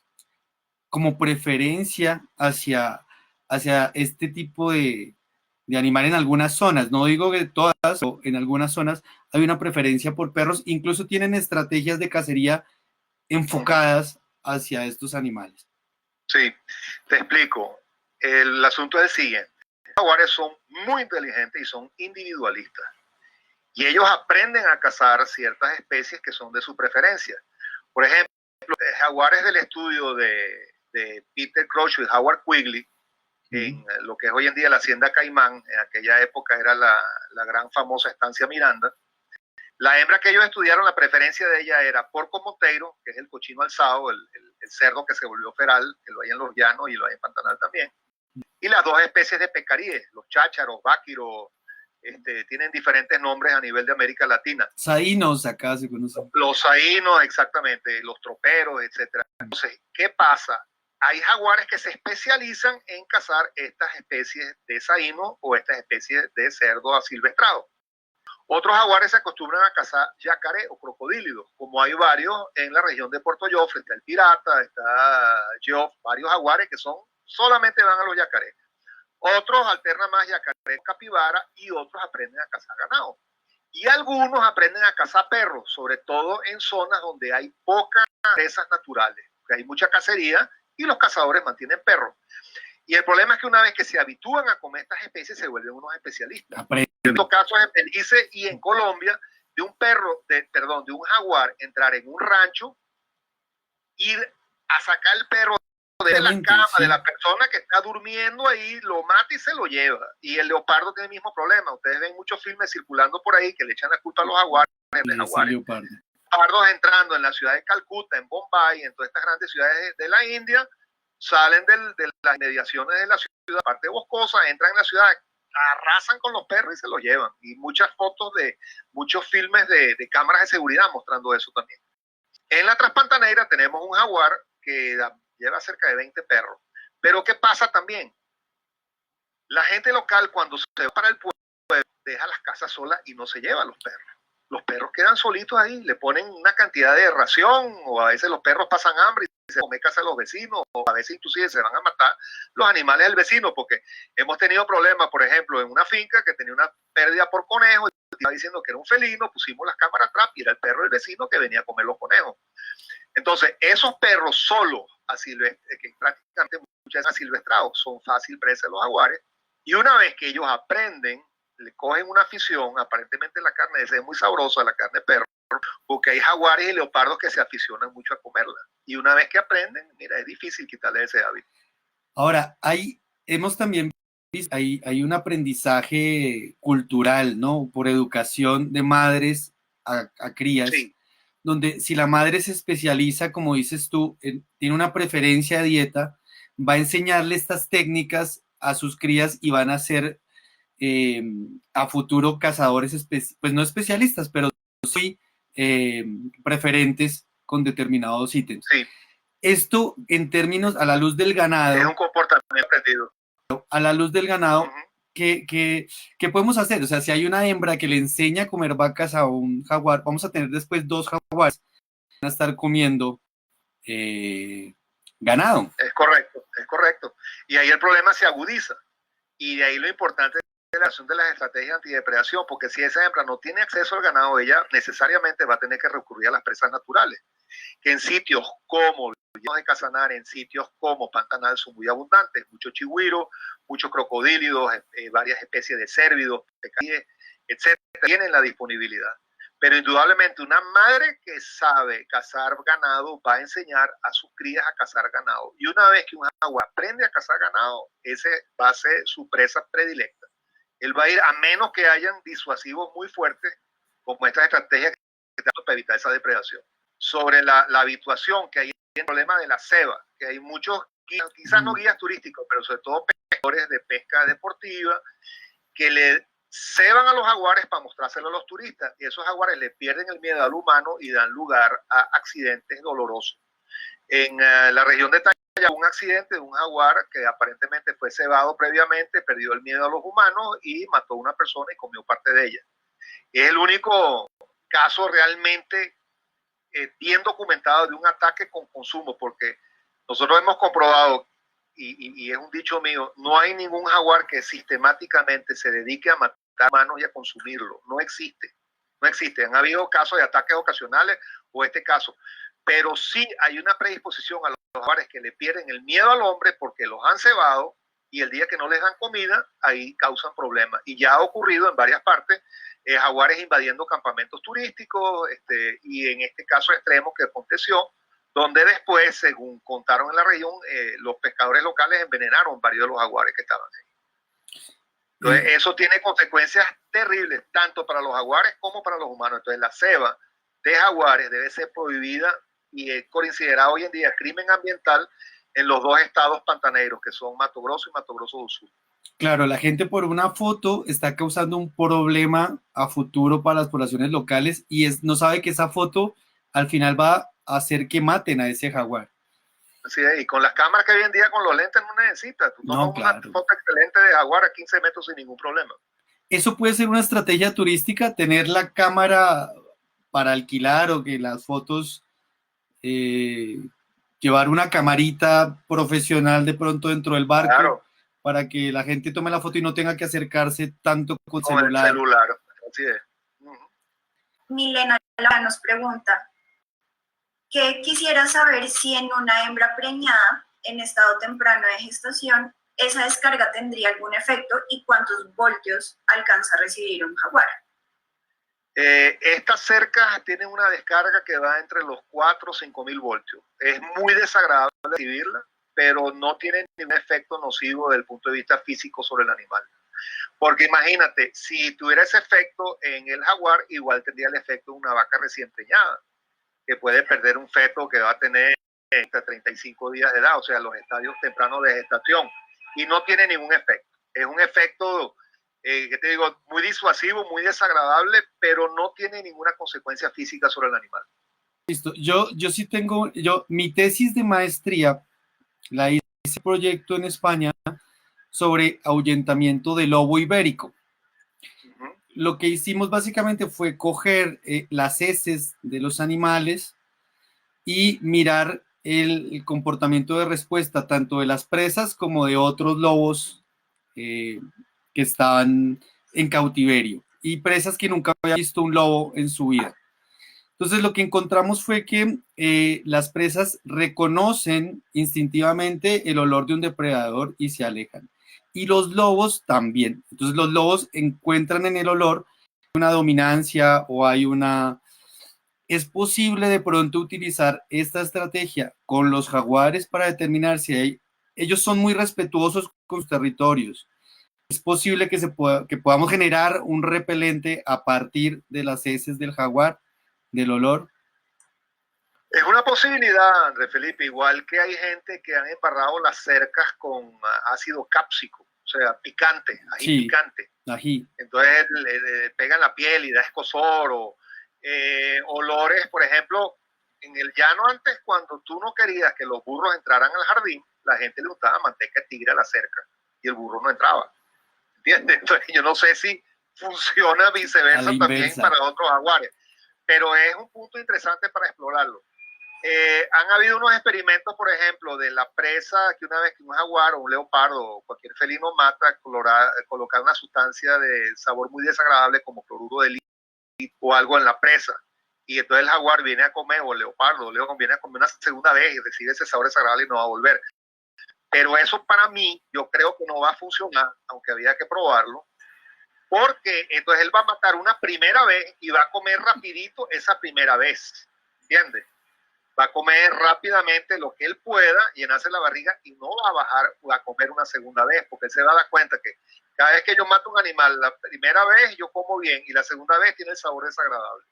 como preferencia hacia este tipo de animal en algunas zonas? No digo que todas, pero en algunas zonas hay una preferencia por perros, incluso tienen estrategias de cacería enfocadas hacia estos animales. Sí, te explico. El asunto es el siguiente. Los jaguares son muy inteligentes y son individualistas. Y ellos aprenden a cazar ciertas especies que son de su preferencia. Por ejemplo, jaguares del estudio de Peter Crouch y Howard Quigley, en lo que es hoy en día la Hacienda Caimán, en aquella época era la gran famosa estancia Miranda. La hembra que ellos estudiaron, la preferencia de ella era porco monteiro, que es el cochino alzado, el cerdo que se volvió feral, que lo hay en los llanos y lo hay en Pantanal también. Y las 2 especies de pecaríes, los chácharos, báquiros, tienen diferentes nombres a nivel de América Latina. Saínos acá se conocen. Los saínos, exactamente, los troperos, etcétera. Entonces, ¿qué pasa? Hay jaguares que se especializan en cazar estas especies de saíno o estas especies de cerdo asilvestrado. Otros jaguares se acostumbran a cazar yacaré o crocodílidos, como hay varios en la región de Puerto Joffre, está el pirata, está Geoff, varios jaguares que solamente van a los yacarés. Otros alternan más yacaré capibara y otros aprenden a cazar ganado. Y algunos aprenden a cazar perros, sobre todo en zonas donde hay pocas presas naturales, porque hay mucha cacería y los cazadores mantienen perros. Y el problema es que una vez que se habitúan a comer estas especies, se vuelven unos especialistas. En estos casos en Belice y en Colombia, de un jaguar entrar en un rancho, ir a sacar el perro de la cama, sí, de la persona que está durmiendo ahí, lo mata y se lo lleva. Y el leopardo tiene el mismo problema. Ustedes ven muchos filmes circulando por ahí que le echan la culpa a los jaguares. Leopardos entrando en la ciudad de Calcuta, en Bombay, en todas estas grandes ciudades de la India, salen de las inmediaciones de la ciudad, parte boscosa, entran en la ciudad, arrasan con los perros y se los llevan. Y muchas fotos de muchos filmes de cámaras de seguridad mostrando eso también. En la Transpantaneira tenemos un jaguar que lleva cerca de 20 perros. Pero ¿qué pasa también? La gente local cuando se va para el pueblo deja las casas solas y no se lleva a los perros. Los perros quedan solitos ahí, le ponen una cantidad de ración, o a veces los perros pasan hambre y se comen casa de los vecinos, o a veces inclusive se van a matar los animales del vecino, porque hemos tenido problemas, por ejemplo, en una finca que tenía una pérdida por conejo, y estaba diciendo que era un felino, pusimos las cámaras atrás y era el perro del vecino que venía a comer los conejos. Entonces, esos perros solos, que prácticamente muchas veces asilvestrados, son fácil presa de los jaguares, y una vez que ellos aprenden, le cogen una afición, aparentemente la carne es muy sabrosa, la carne de perro, porque hay jaguares y leopardos que se aficionan mucho a comerla. Y una vez que aprenden, mira, es difícil quitarle ese hábito. Ahora, hemos también visto, hay un aprendizaje cultural, ¿no? Por educación de madres a crías, sí, donde si la madre se especializa, como dices tú, tiene una preferencia de dieta, va a enseñarle estas técnicas a sus crías y van a ser a futuro cazadores, pues no especialistas, pero sí preferentes con determinados ítems. Sí. Esto en términos a la luz del ganado. Es un comportamiento aprendido. A la luz del ganado, ¿qué podemos hacer? O sea, si hay una hembra que le enseña a comer vacas a un jaguar, vamos a tener después 2 jaguares que van a estar comiendo ganado. Es correcto, es correcto. Y ahí el problema se agudiza. Y de ahí lo importante es la acción de las estrategias antidepredación, porque si esa hembra no tiene acceso al ganado, ella necesariamente va a tener que recurrir a las presas naturales, que en sitios como de Casanare, en sitios como Pantanal son muy abundantes, muchos chigüiros, muchos crocodílidos, varias especies de cérvidos, etcétera, tienen la disponibilidad. Pero indudablemente una madre que sabe cazar ganado va a enseñar a sus crías a cazar ganado. Y una vez que un jaguar aprende a cazar ganado, ese va a ser su presa predilecta. Él va a ir, a menos que hayan disuasivos muy fuertes, como estas estrategias que tenemos para evitar esa depredación. Sobre la habituación que hay en el problema de la ceba, que hay muchos, quizás no guías turísticos, pero sobre todo pescadores de pesca deportiva, que le ceban a los jaguares para mostrárselo a los turistas, y esos jaguares le pierden el miedo al humano y dan lugar a accidentes dolorosos. En la región de Taya, un accidente de un jaguar que aparentemente fue cebado previamente, perdió el miedo a los humanos y mató a una persona y comió parte de ella. Es el único caso realmente bien documentado de un ataque con consumo, porque nosotros hemos comprobado, y es un dicho mío, no hay ningún jaguar que sistemáticamente se dedique a matar humanos y a consumirlo. No existe. No existe. Han habido casos de ataques ocasionales o este caso, pero sí hay una predisposición a los jaguares que le pierden el miedo al hombre porque los han cebado, y el día que no les dan comida, ahí causan problemas. Y ya ha ocurrido en varias partes, jaguares invadiendo campamentos turísticos, y en este caso extremo que aconteció, donde después, según contaron en la región, los pescadores locales envenenaron varios de los jaguares que estaban ahí. Entonces, eso tiene consecuencias terribles, tanto para los jaguares como para los humanos. Entonces, la ceba de jaguares debe ser prohibida y es considerada hoy en día crimen ambiental en los 2 estados pantaneros, que son Mato Grosso y Mato Grosso do Sul. Claro, la gente por una foto está causando un problema a futuro para las poblaciones locales y no sabe que esa foto al final va a hacer que maten a ese jaguar. Así es, y con las cámaras que hoy en día con los lentes no necesitas. Tú tomas No, una claro. foto excelente de jaguar a 15 metros sin ningún problema. Eso puede ser una estrategia turística, tener la cámara para alquilar o que las fotos, eh, llevar una camarita profesional de pronto dentro del barco Claro, para que la gente tome la foto y no tenga que acercarse tanto con con el celular. celular. Así es. Milena nos pregunta, ¿qué quisiera saber si en una hembra preñada en estado temprano de gestación esa descarga tendría algún efecto y cuántos voltios alcanza a recibir un jaguar? Estas cercas tienen una descarga que va entre los 4 o 5 mil voltios. Es muy desagradable recibirla, pero no tiene ningún efecto nocivo desde el punto de vista físico sobre el animal. Porque imagínate, si tuviera ese efecto en el jaguar, igual tendría el efecto de una vaca recién preñada, que puede perder un feto que va a tener hasta 35 días de edad, o sea, los estadios tempranos de gestación, y no tiene ningún efecto. Es un efecto, que te digo, muy disuasivo, muy desagradable, pero no tiene ninguna consecuencia física sobre el animal. Listo. Yo sí tengo, mi tesis de maestría la hice proyecto en España sobre ahuyentamiento de lobo ibérico. Lo que hicimos básicamente fue coger las heces de los animales y mirar el comportamiento de respuesta tanto de las presas como de otros lobos que estaban en cautiverio y presas que nunca había visto un lobo en su vida. Entonces lo que encontramos fue que las presas reconocen instintivamente el olor de un depredador y se alejan. Y los lobos también. Entonces los lobos encuentran en el olor una dominancia o hay una... Es posible de pronto utilizar esta estrategia con los jaguares para determinar si hay... Ellos son muy respetuosos con sus territorios. Es posible que podamos generar un repelente a partir de las heces del jaguar, del olor. Es una posibilidad, André Felipe, igual que hay gente que han embarrado las cercas con ácido cápsico, o sea, picante, ají Sí, picante. ají. Entonces le pegan la piel y da escozor o olores, por ejemplo, en el llano antes, cuando tú no querías que los burros entraran al jardín, la gente le untaba manteca de tigre a la cerca y el burro no entraba. ¿Entiendes? Entonces yo no sé si funciona viceversa también para otros jaguares, pero es un punto interesante para explorarlo. Han habido unos experimentos, por ejemplo, de la presa que una vez que un jaguar o un leopardo o cualquier felino mata, colocar una sustancia de sabor muy desagradable como cloruro de litio o algo en la presa. Y entonces el jaguar viene a comer, o el leopardo o el león viene a comer una segunda vez y recibe ese sabor desagradable y no va a volver. Pero eso para mí, yo creo que no va a funcionar, aunque había que probarlo, porque entonces él va a matar una primera vez y va a comer rapidito esa primera vez. ¿Entiendes? Va a comer rápidamente lo que él pueda, llenarse la barriga y no va a bajar a comer una segunda vez, porque él se va a dar cuenta que cada vez que yo mato un animal, la primera vez yo como bien y la segunda vez tiene el sabor desagradable.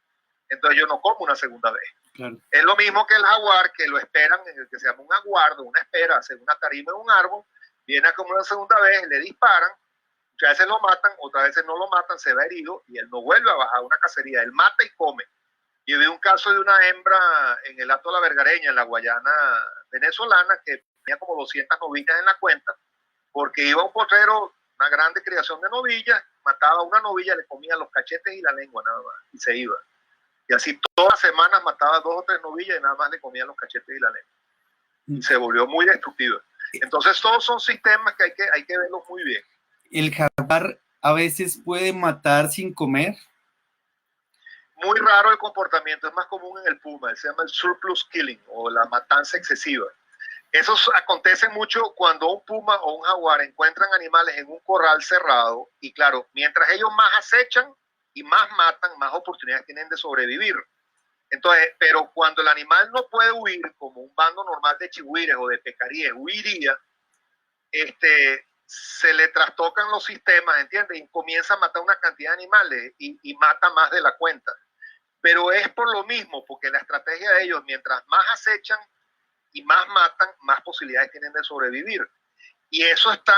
Entonces yo no como una segunda vez. Claro. Es lo mismo que el jaguar, que lo esperan en el que se llama un aguardo, una espera, hace una tarima en un árbol, viene a comer una segunda vez, le disparan, muchas veces lo matan, otras veces no lo matan, se va herido y él no vuelve a bajar a una cacería, él mata y come. Y vi un caso de una hembra en el Alto de la Vergareña, en la Guayana venezolana, que tenía como 200 novillas en la cuenta, porque iba a un potrero, una grande criación de novillas, mataba a una novilla, le comía los cachetes y la lengua nada más, y se iba. Y así todas las semanas mataba 2 o 3 novillas y nada más le comía los cachetes y la lengua. Y se volvió muy destructiva. Entonces todos son sistemas que hay que verlos muy bien. ¿El jaguar a veces puede matar sin comer? Muy raro el comportamiento, es más común en el puma, se llama el surplus killing o la matanza excesiva. Eso acontece mucho cuando un puma o un jaguar encuentran animales en un corral cerrado y claro, mientras ellos más acechan y más matan, más oportunidades tienen de sobrevivir. Entonces, pero cuando el animal no puede huir, como un bando normal de chihuires o de pecaríes huiría, se le trastocan los sistemas, ¿entiendes? Y comienza a matar una cantidad de animales y mata más de la cuenta. Pero es por lo mismo, porque la estrategia de ellos, mientras más acechan y más matan, más posibilidades tienen de sobrevivir. Y eso está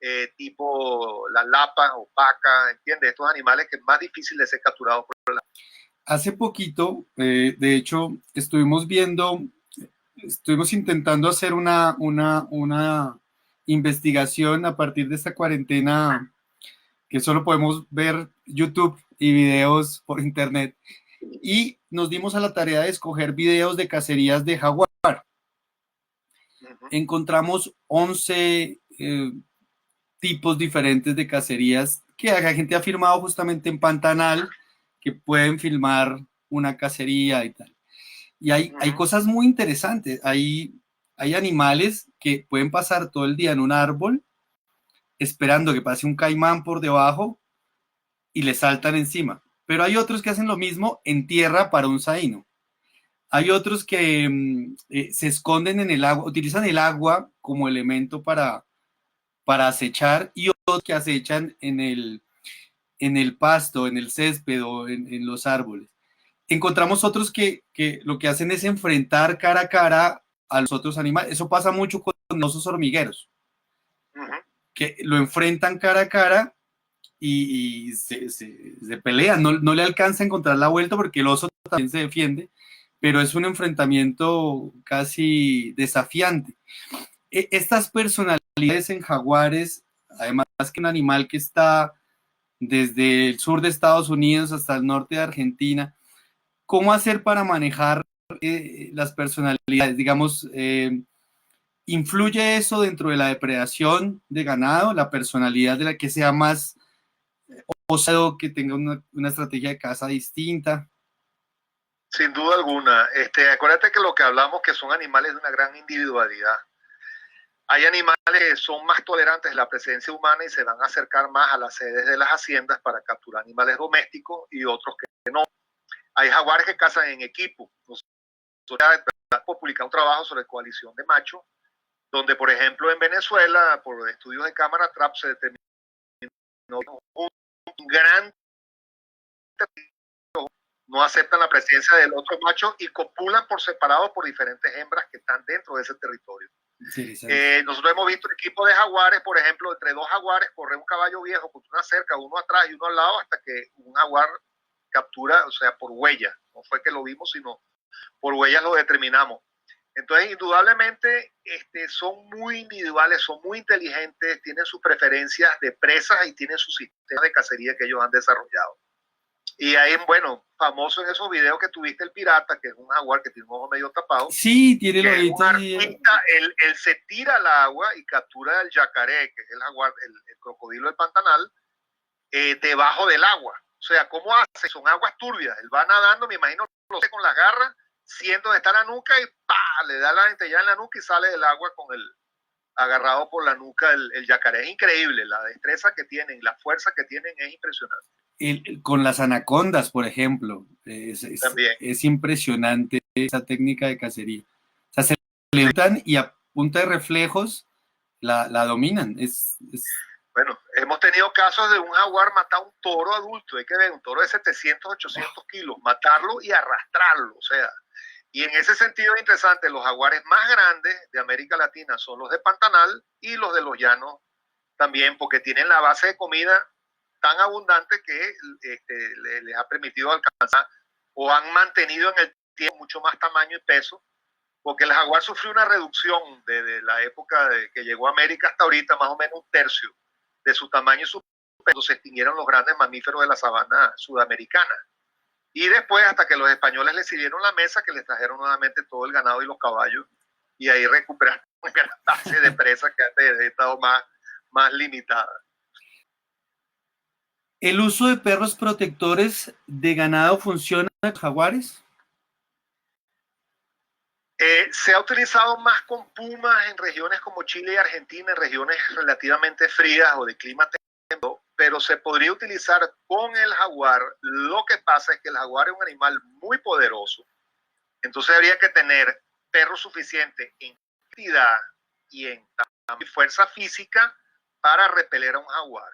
tipo la lapa o paca, ¿entiendes? Estos animales que es más difícil de ser capturados por la... Hace poquito, de hecho, estuvimos intentando hacer una investigación a partir de esta cuarentena, que solo podemos ver YouTube y videos por internet, y nos dimos a la tarea de escoger videos de cacerías de jaguar. Encontramos 11 tipos diferentes de cacerías que la gente ha firmado justamente en Pantanal, que pueden filmar una cacería y tal. Y hay cosas muy interesantes. Hay animales que pueden pasar todo el día en un árbol esperando que pase un caimán por debajo y le saltan encima. Pero hay otros que hacen lo mismo en tierra para un zaino. Hay otros que se esconden en el agua, utilizan el agua como elemento para acechar, y otros que acechan en el pasto, en el césped o en los árboles. Encontramos otros que lo que hacen es enfrentar cara a cara a los otros animales. Eso pasa mucho con los osos hormigueros, que lo enfrentan cara a cara y se pelean. No le alcanza a encontrar la vuelta porque el oso también se defiende, pero es un enfrentamiento casi desafiante. Estas personalidades en jaguares, además que un animal que está desde el sur de Estados Unidos hasta el norte de Argentina, ¿cómo hacer para manejar las personalidades? Digamos, ¿influye eso dentro de la depredación de ganado, la personalidad de la que sea más osado, que tenga una estrategia de caza distinta? Sin duda alguna. Acuérdate que lo que hablamos que son animales de una gran individualidad. Hay animales que son más tolerantes a la presencia humana y se van a acercar más a las sedes de las haciendas para capturar animales domésticos, y otros que no. Hay jaguares que cazan en equipo. Nosotros hemos publicado un trabajo sobre coalición de machos, donde, por ejemplo, en Venezuela, por estudios de cámara trap, se determinó un gran... no aceptan la presencia del otro macho y copulan por separado por diferentes hembras que están dentro de ese territorio. Sí, sí. Nosotros hemos visto equipos de jaguares, por ejemplo, entre dos jaguares correr un caballo viejo con una cerca, uno atrás y uno al lado, hasta que un jaguar captura, o sea, por huella. No fue que lo vimos, sino por huellas lo determinamos. Entonces, indudablemente, son muy individuales, son muy inteligentes, tienen sus preferencias de presas y tienen su sistema de cacería que ellos han desarrollado. Y ahí, bueno, famoso en esos videos que tuviste el pirata, que es un jaguar que tiene un ojo medio tapado. Sí, tiene lo un artista, él se tira al agua y captura el yacaré, que es el jaguar, el crocodilo del Pantanal, debajo del agua. O sea, ¿cómo hace? Son aguas turbias. Él va nadando, me imagino, lo sé, con la garra, siente donde está la nuca y ¡pah! Le da la dentellada en la nuca y sale del agua con el agarrado por la nuca el yacaré. Es increíble, la destreza que tienen, la fuerza que tienen es impresionante. Con las anacondas, por ejemplo, es impresionante esa técnica de cacería. O sea, se levantan y a punta de reflejos la dominan. Bueno, hemos tenido casos de un jaguar matar a un toro adulto. Hay que ver, un toro de 700, 800 kilos, matarlo y arrastrarlo. O sea, y en ese sentido es interesante, los jaguares más grandes de América Latina son los de Pantanal y los de los llanos también, porque tienen la base de comida tan abundante que les ha permitido alcanzar o han mantenido en el tiempo mucho más tamaño y peso, porque el jaguar sufrió una reducción desde la época de que llegó a América hasta ahorita, más o menos un tercio de su tamaño y su peso. Se extinguieron los grandes mamíferos de la sabana sudamericana. Y después, hasta que los españoles les sirvieron la mesa, que les trajeron nuevamente todo el ganado y los caballos, y ahí recuperaron una gran base de presa que antes había estado más limitada. ¿El uso de perros protectores de ganado funciona en los jaguares? Se ha utilizado más con pumas en regiones como Chile y Argentina, en regiones relativamente frías o de clima templado, pero se podría utilizar con el jaguar. Lo que pasa es que el jaguar es un animal muy poderoso, entonces habría que tener perros suficientes en cantidad y en fuerza física para repeler a un jaguar.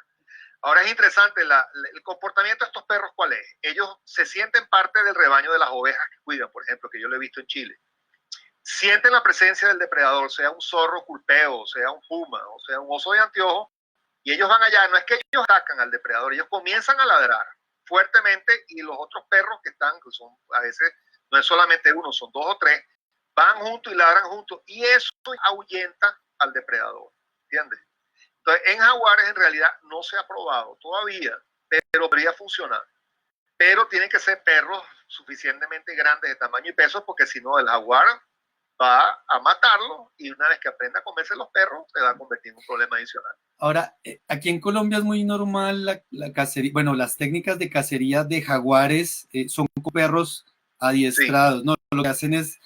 Ahora es interesante el comportamiento de estos perros. ¿Cuál es? Ellos se sienten parte del rebaño de las ovejas que cuidan, por ejemplo, que yo lo he visto en Chile. Sienten la presencia del depredador, sea un zorro culpeo, sea un puma, o sea un oso de anteojo, Y ellos van allá, no es que ellos atacan al depredador, ellos comienzan a ladrar fuertemente y los otros perros que están, que son a veces, no es solamente uno, son 2 o 3, van juntos y ladran juntos y eso ahuyenta al depredador, ¿entiendes? Entonces, en jaguares en realidad no se ha probado todavía, pero podría funcionar. Pero tienen que ser perros suficientemente grandes de tamaño y peso, porque si no, el jaguar va a matarlo y una vez que aprenda a comerse los perros, se va a convertir en un problema adicional. Ahora, aquí en Colombia es muy normal la cacería, bueno, las técnicas de cacería de jaguares son con perros adiestrados, sí. ¿No? Lo que hacen es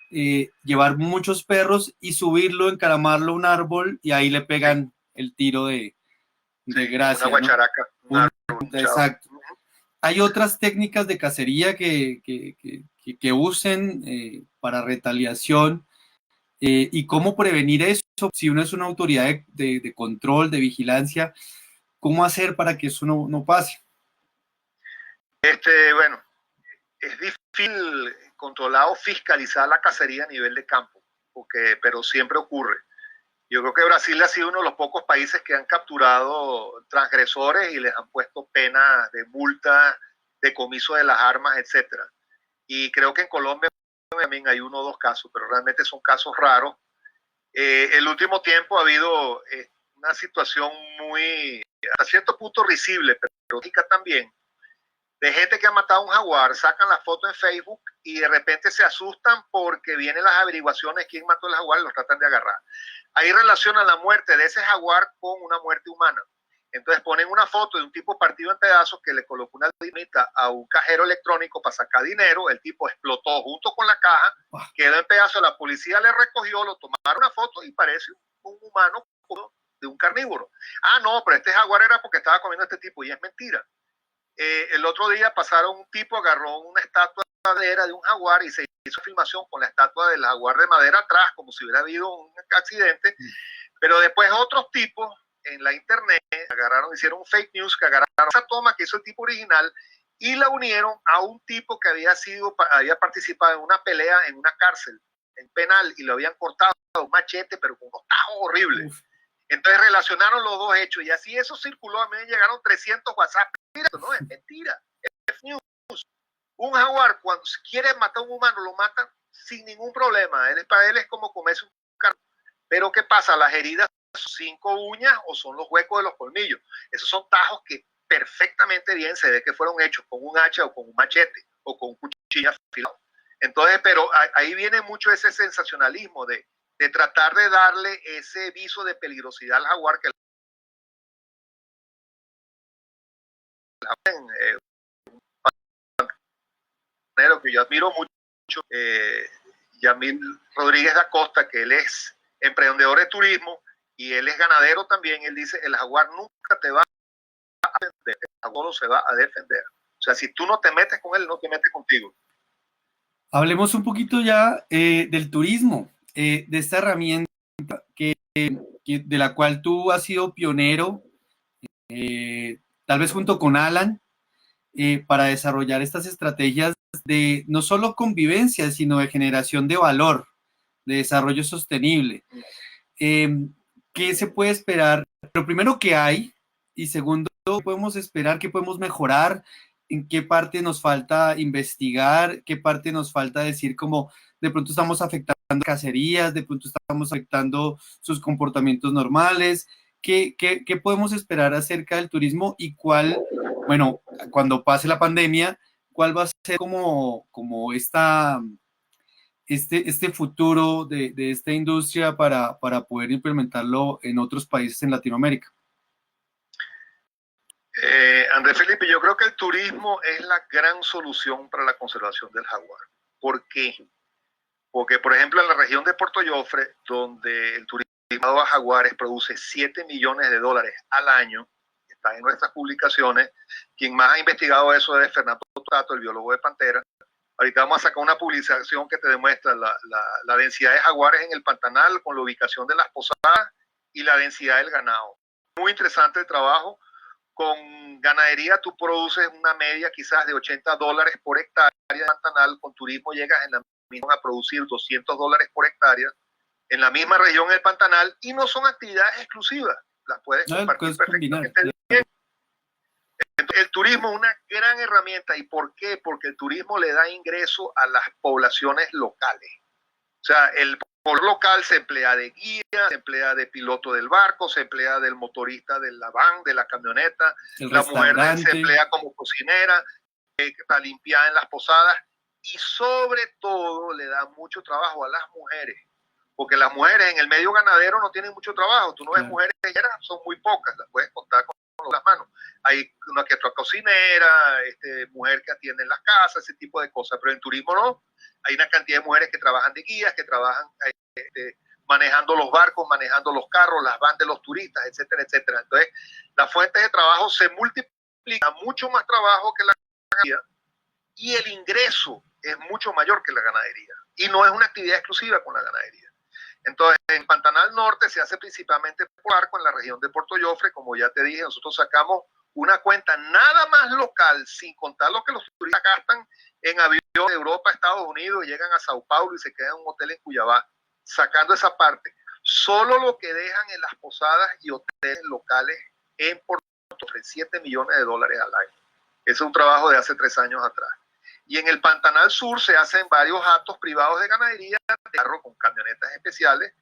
llevar muchos perros y subirlo, encaramarlo a un árbol y ahí le pegan el tiro de gracia. Una guacharaca. ¿No? Exacto. ¿Hay otras técnicas de cacería que usen para retaliación? ¿Y cómo prevenir eso? Si uno es una autoridad de control, de vigilancia, ¿cómo hacer para que eso no pase? Bueno, es difícil controlar o fiscalizar la cacería a nivel de campo, pero siempre ocurre. Yo creo que Brasil ha sido uno de los pocos países que han capturado transgresores y les han puesto penas de multa, decomiso de las armas, etcétera. Y creo que en Colombia también hay 1 o 2 casos, pero realmente son casos raros. El último tiempo ha habido una situación muy, a cierto punto risible, pero lógica también, de gente que ha matado a un jaguar, sacan la foto en Facebook y de repente se asustan porque vienen las averiguaciones quién mató al jaguar y los tratan de agarrar. Ahí relacionan la muerte de ese jaguar con una muerte humana. Entonces ponen una foto de un tipo partido en pedazos que le colocó una dinamita a un cajero electrónico para sacar dinero, el tipo explotó junto con la caja, quedó en pedazos, la policía le recogió, lo tomaron una foto y parece un humano de un carnívoro. Ah, no, pero este jaguar era porque estaba comiendo a este tipo y es mentira. El otro día pasaron un tipo, agarró una estatua de madera de un jaguar y se hizo filmación con la estatua del jaguar de madera atrás, como si hubiera habido un accidente, pero después otros tipos en la internet agarraron, hicieron un fake news, que agarraron esa toma que hizo el tipo original y la unieron a un tipo que había participado en una pelea en una cárcel, en penal, y lo habían cortado con un machete, pero con unos tajos horribles. Entonces relacionaron los 2 hechos y así eso circuló. A mí me llegaron 300 WhatsApp. Mira, no, es mentira, es news. Un jaguar, cuando quiere matar a un humano, lo mata sin ningún problema. Para él es como comerse un carro. Pero ¿qué pasa? Las heridas son 5 uñas o son los huecos de los colmillos. Esos son tajos que perfectamente bien se ve que fueron hechos con un hacha o con un machete o con un cuchillo afilado. Entonces, pero ahí viene mucho ese sensacionalismo de tratar de darle ese viso de peligrosidad al jaguar que que yo admiro mucho, Yamil Rodríguez da Costa, que él es emprendedor de turismo y él es ganadero también. Él dice, el jaguar nunca te va a defender, el jaguar se va a defender. O sea, si tú no te metes con él, no te metes contigo. Hablemos un poquito ya del turismo, de esta herramienta de la cual tú has sido pionero, tal vez junto con Alan, para desarrollar estas estrategias de no solo convivencia, sino de generación de valor, de desarrollo sostenible. ¿Qué se puede esperar? Pero primero, ¿qué hay? Y segundo, ¿qué podemos esperar? ¿Qué podemos mejorar? ¿En qué parte nos falta investigar? ¿Qué parte nos falta decir como de pronto estamos afectando cacerías, de pronto estamos afectando sus comportamientos normales? ¿Qué podemos esperar acerca del turismo y cuál, bueno, cuando pase la pandemia, cuál va a ser como este futuro de esta industria para poder implementarlo en otros países en Latinoamérica? Andrés Felipe, yo creo que el turismo es la gran solución para la conservación del jaguar. ¿Por qué? Porque, por ejemplo, en la región de Puerto Llofre, donde el turismo a jaguares produce $7 millones al año, está en nuestras publicaciones. Quien más ha investigado eso es Fernando Tato, el biólogo de Pantera. Ahorita vamos a sacar una publicación que te demuestra la densidad de jaguares en el Pantanal con la ubicación de las posadas y la densidad del ganado. Muy interesante el trabajo. Con ganadería tú produces una media quizás de $80 por hectárea de Pantanal. Con turismo llegas en la misma a producir $200 por hectárea en la misma región del Pantanal y no son actividades exclusivas. las puedes No, compartir puedes combinar. perfectamente bien. El turismo es una gran herramienta. ¿Y por qué? Porque el turismo le da ingreso a las poblaciones locales. O sea, el pueblo local se emplea de guía, se emplea de piloto del barco, se emplea del motorista de la van, de la camioneta, la mujer se emplea como cocinera, para limpiar en las posadas, y sobre todo le da mucho trabajo a las mujeres, porque las mujeres en el medio ganadero no tienen mucho trabajo. Tú no ves mujeres guerreras, son muy pocas, las puedes contar con las manos. Hay una que otra cocinera, mujer que atiende en las casas, ese tipo de cosas, pero en turismo no. Hay una cantidad de mujeres que trabajan de guías, que trabajan manejando los barcos, manejando los carros, las van de los turistas, etcétera, etcétera. Entonces, las fuentes de trabajo se multiplican, mucho más trabajo que la ganadería, y el ingreso es mucho mayor que la ganadería. Y no es una actividad exclusiva con la ganadería. Entonces, en Pantanal Norte se hace principalmente por barco, en la región de Puerto Llofre. Como ya te dije, nosotros sacamos una cuenta nada más local, sin contar lo que los turistas gastan en avión de Europa a Estados Unidos, llegan a Sao Paulo y se quedan en un hotel en Cuyabá. Sacando esa parte, solo lo que dejan en las posadas y hoteles locales en Puerto Llofre, $7 millones al año. Ese es un trabajo de hace 3 años atrás. Y en el Pantanal Sur se hacen varios actos privados de ganadería, de carro con camionetas especiales.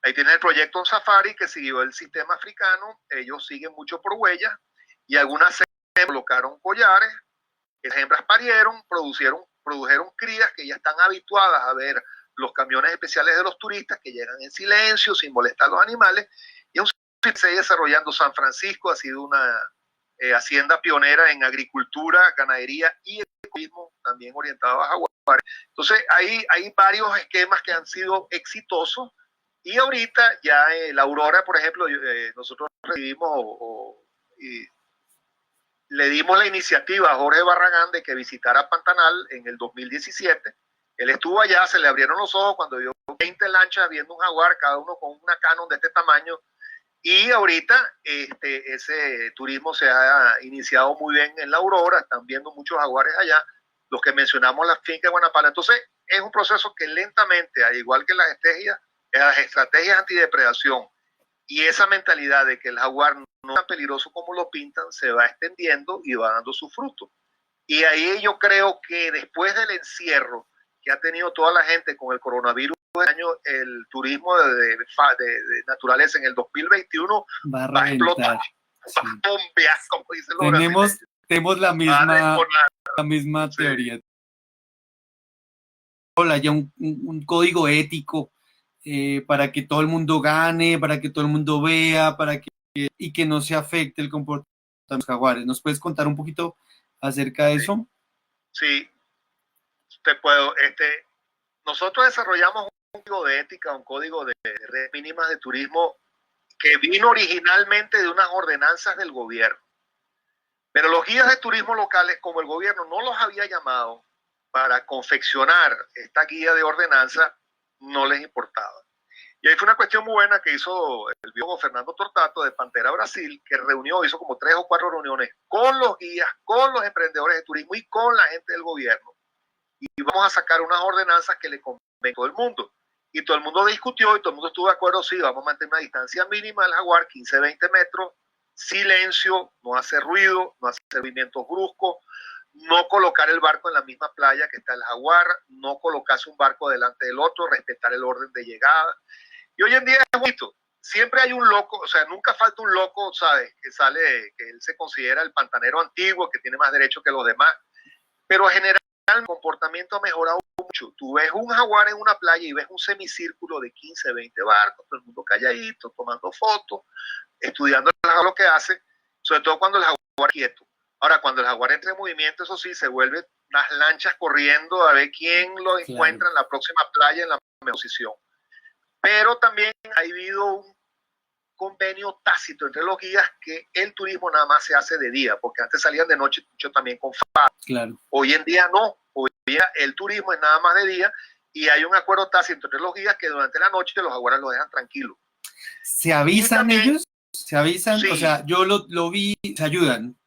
Ahí tiene el proyecto Safari, que siguió el sistema africano. Ellos siguen mucho por huellas, y algunas hembras colocaron collares, las hembras parieron, produjeron crías que ya están habituadas a ver los camiones especiales de los turistas, que llegan en silencio, sin molestar a los animales. Y un se sigue desarrollando. San Francisco ha sido una hacienda pionera en agricultura, ganadería y ecoturismo, también orientado a jaguares. Entonces, hay varios esquemas que han sido exitosos, y ahorita ya la Aurora, por ejemplo, nosotros recibimos y le dimos la iniciativa a Jorge Barragán de que visitara Pantanal en el 2017. Él estuvo allá, se le abrieron los ojos cuando vio 20 lanchas viendo un jaguar, cada uno con una Canon de este tamaño. Y ahorita ese turismo se ha iniciado muy bien en la Aurora, están viendo muchos jaguares allá, los que mencionamos, la finca de Guanapala. Entonces, es un proceso que lentamente, al igual que las estrategias antidepredación, y esa mentalidad de que el jaguar no es tan peligroso como lo pintan, se va extendiendo y va dando su fruto. Y ahí yo creo que después del encierro que ha tenido toda la gente con el coronavirus, el turismo de naturaleza en el 2021 va a explotar. Sí. Va a bombear, como dicen los tenemos la misma teoría. Haya un código ético para que todo el mundo gane, para que todo el mundo vea, y que no se afecte el comportamiento de los jaguares. ¿Nos puedes contar un poquito acerca de eso? Sí, te puedo. Nosotros desarrollamos un código de ética, un código de redes mínimas de turismo que vino originalmente de unas ordenanzas del gobierno. Pero los guías de turismo locales, como el gobierno no los había llamado para confeccionar esta guía de ordenanza, no les importaba. Y ahí fue una cuestión muy buena que hizo el biólogo Fernando Tortato de Pantera Brasil, que hizo como 3 o 4 reuniones con los guías, con los emprendedores de turismo y con la gente del gobierno. Y vamos a sacar unas ordenanzas que le convengan a todo el mundo. Y todo el mundo discutió y todo el mundo estuvo de acuerdo, sí, vamos a mantener una distancia mínima del jaguar, 15-20 metros, silencio, no hacer ruido, no hacer movimientos bruscos, no colocar el barco en la misma playa que está el jaguar, no colocarse un barco delante del otro, respetar el orden de llegada. Y hoy en día es bonito. Siempre hay un loco, o sea, nunca falta un loco, ¿sabes? Que él se considera el pantanero antiguo, que tiene más derecho que los demás. Pero generalmente el comportamiento ha mejorado mucho. Tú ves un jaguar en una playa y ves un semicírculo de 15-20 barcos, todo el mundo calladito, tomando fotos, estudiando lo que hace, sobre todo cuando el jaguar es quieto. Ahora, cuando el jaguar entra en movimiento, eso sí, se vuelven las lanchas corriendo a ver quién lo encuentra en la próxima playa en la mejor posición. Pero también ha habido un convenio tácito entre los guías que el turismo nada más se hace de día, porque antes salían de noche mucho también con faro. Claro. Hoy en día no, hoy en día el turismo es nada más de día, y hay un acuerdo tácito entre los guías que durante la noche los jaguares los dejan tranquilos. ¿Se avisan también, ellos? ¿Se avisan? Sí. O sea, yo lo vi, ¿se ayudan?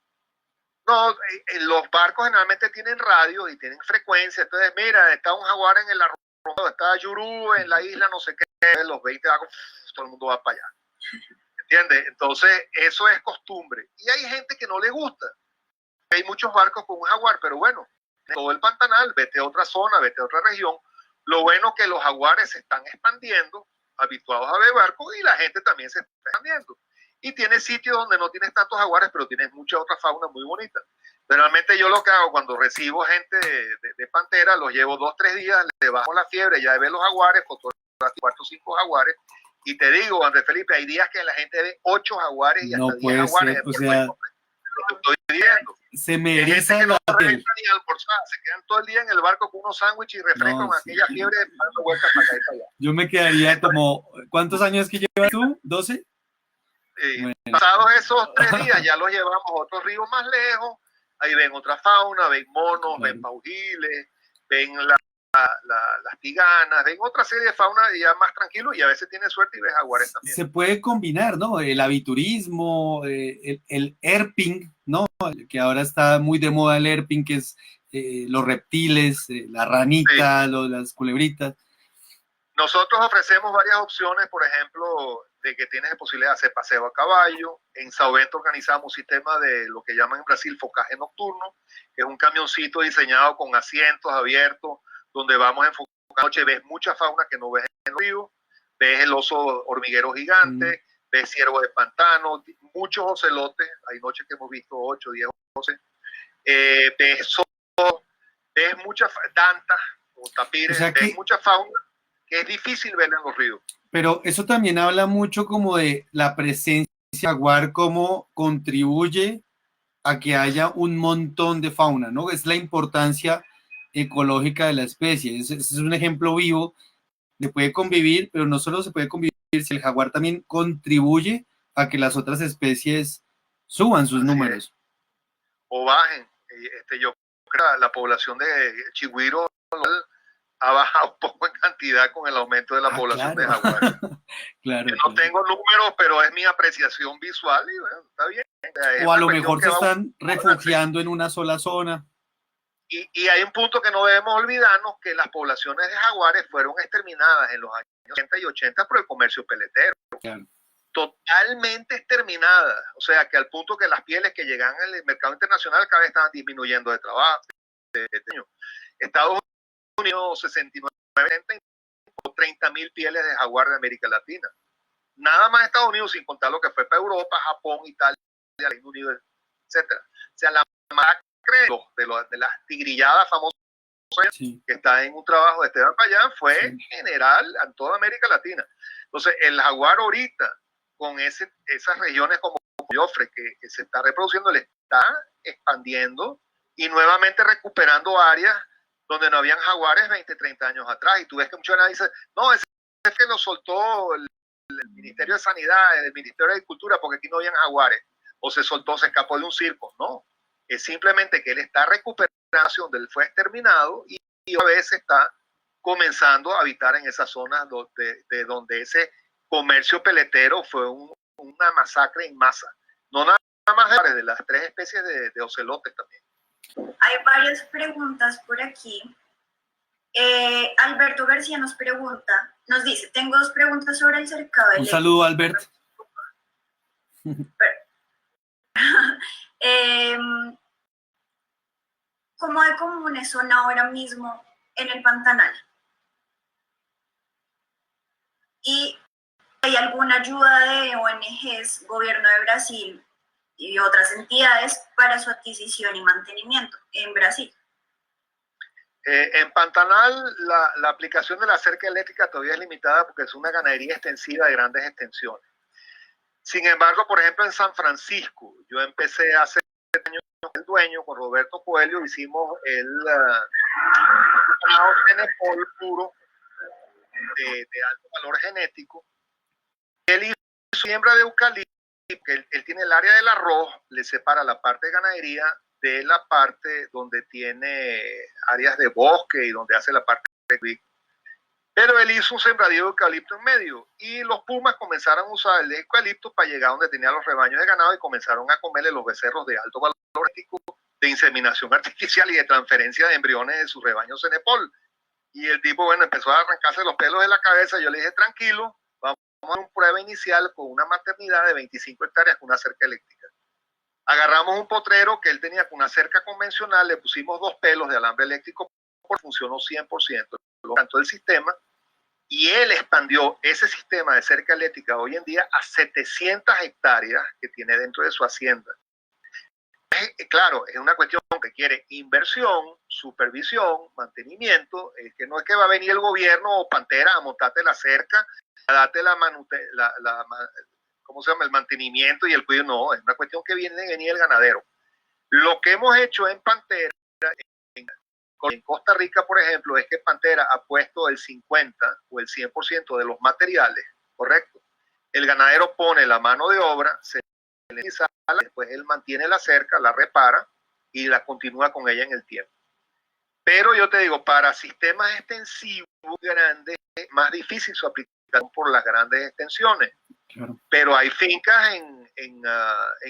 No, los barcos generalmente tienen radio y tienen frecuencia. Entonces, mira, está un jaguar en el arroyo, está Yurú en la isla, no sé qué, los 20 barcos, todo el mundo va para allá. ¿entiendes? Entonces, eso es costumbre. Y hay gente que no le gusta. Hay muchos barcos con un jaguar, pero bueno, todo el Pantanal, vete a otra zona, vete a otra región. Lo bueno es que los jaguares se están expandiendo, habituados a ver barcos, y la gente también se está expandiendo. Y tienes sitios donde no tienes tantos jaguares, pero tienes mucha otra fauna muy bonita. Realmente yo lo que hago cuando recibo gente de Pantera, los llevo 2 o 3 días, le bajo la fiebre ya de ver los jaguares, fotografías 4 o 5 jaguares, y te digo, Andrés Felipe, hay días que la gente ve 8 jaguares y hasta 10 jaguares. Ser, o sea, estoy viendo. Se me eriza la piel. Se quedan todo el día en el barco con unos sándwiches y refrescos, con aquella fiebre dando vueltas para acá y para allá. Yo me quedaría como, ¿cuántos años que llevas tú? ¿12? Bueno. Pasados esos 3 días ya los llevamos a otros ríos más lejos, ahí ven otra fauna, ven monos, claro, ven paujiles, ven las tiganas, ven otra serie de fauna ya más tranquilo, y a veces tiene suerte y ves jaguares también. Se puede combinar, ¿no? El aviturismo, el herping, ¿no? Que ahora está muy de moda el herping, que es los reptiles, la ranita, sí, las culebritas. Nosotros ofrecemos varias opciones, por ejemplo, de que tienes posibilidad de hacer paseo a caballo. En Sao Bento organizamos un sistema de lo que llaman en Brasil focaje nocturno, que es un camioncito diseñado con asientos abiertos, donde vamos a enfocar la noche, ves mucha fauna que no ves en el río, ves el oso hormiguero gigante, ves ciervos de pantano, muchos ocelotes, hay noches que hemos visto 8, 10 oces, ves muchas dantas o tapires, o sea ves mucha fauna que es difícil ver en los ríos. Pero eso también habla mucho como de la presencia del jaguar, cómo contribuye a que haya un montón de fauna, ¿no? Es la importancia ecológica de la especie. Ese es un ejemplo vivo de puede convivir, pero no solo se puede convivir, si el jaguar también contribuye a que las otras especies suban sus números. O bajen. Yo creo que la población de chigüiro ha bajado un poco en cantidad con el aumento de la población de jaguares. Claro, yo no tengo números, pero es mi apreciación visual y bueno, está bien. O a lo mejor se están refugiando en una sola zona. Y hay un punto que no debemos olvidarnos, que las poblaciones de jaguares fueron exterminadas en los años 70 y 80 por el comercio peletero. Claro. Totalmente exterminadas. O sea, que al punto que las pieles que llegan al mercado internacional cada vez estaban disminuyendo de trabajo. Estados Unidos 69, 30.000 pieles de jaguar de América Latina. Nada más Estados Unidos, sin contar lo que fue para Europa, Japón, Italia, Reino Unido, etc. O sea, la masacre de las tigrilladas famosas, sí, que está en un trabajo de Esteban Payán, fue sí, general en toda América Latina. Entonces, el jaguar ahorita, con esas regiones como Joffre, que se está reproduciendo, le está expandiendo y nuevamente recuperando áreas donde no habían jaguares 20, 30 años atrás. Y tú ves que muchos dicen, no, ese es que lo soltó el Ministerio de Sanidad, el Ministerio de Agricultura, porque aquí no habían jaguares. O se soltó, se escapó de un circo. No, es simplemente que él está recuperando donde él fue exterminado y a veces está comenzando a habitar en esas zonas de donde ese comercio peletero fue una masacre en masa. No nada más de las 3 especies de ocelotes también. Hay varias preguntas por aquí. Alberto García nos dice, tengo 2 preguntas sobre el cercado eléctrico. Un saludo, Albert. ¿Cómo de comunes son ahora mismo en el Pantanal? ¿Y hay alguna ayuda de ONGs, Gobierno de Brasil y otras entidades para su adquisición y mantenimiento en Brasil? En Pantanal la aplicación de la cerca eléctrica todavía es limitada porque es una ganadería extensiva de grandes extensiones. Sin embargo, por ejemplo, en San Francisco, yo empecé hace años el dueño, con Roberto Coelho, hicimos el Cenepol puro de alto valor genético. Él hizo siembra de eucalipto, que él tiene el área del arroz, le separa la parte de ganadería de la parte donde tiene áreas de bosque y donde hace la parte de... Pero él hizo un sembradío de eucalipto en medio y los pumas comenzaron a usar el eucalipto para llegar donde tenía los rebaños de ganado y comenzaron a comerle los becerros de alto valor genético, de inseminación artificial y de transferencia de embriones de su rebaño Cenepol. Y el tipo, bueno, empezó a arrancarse los pelos de la cabeza. Yo le dije, tranquilo, vamos una prueba inicial con una maternidad de 25 hectáreas con una cerca eléctrica. Agarramos un potrero que él tenía con una cerca convencional, le pusimos 2 pelos de alambre eléctrico, funcionó 100%, lo cantó el sistema, y él expandió ese sistema de cerca eléctrica hoy en día a 700 hectáreas que tiene dentro de su hacienda. Claro, es una cuestión que quiere inversión, supervisión, mantenimiento, que no es que va a venir el gobierno o Pantera a montarte la cerca, a darte ¿cómo se llama? El mantenimiento y el cuidado, no, es una cuestión que viene de venir el ganadero. Lo que hemos hecho en Pantera, en Costa Rica, por ejemplo, es que Pantera ha puesto el 50 o el 100% de los materiales, ¿correcto? El ganadero pone la mano de obra, se le instala, después él mantiene la cerca, la repara y la continúa con ella en el tiempo. Pero yo te digo, para sistemas extensivos grandes es más difícil su aplicación por las grandes extensiones. Claro. Pero hay fincas en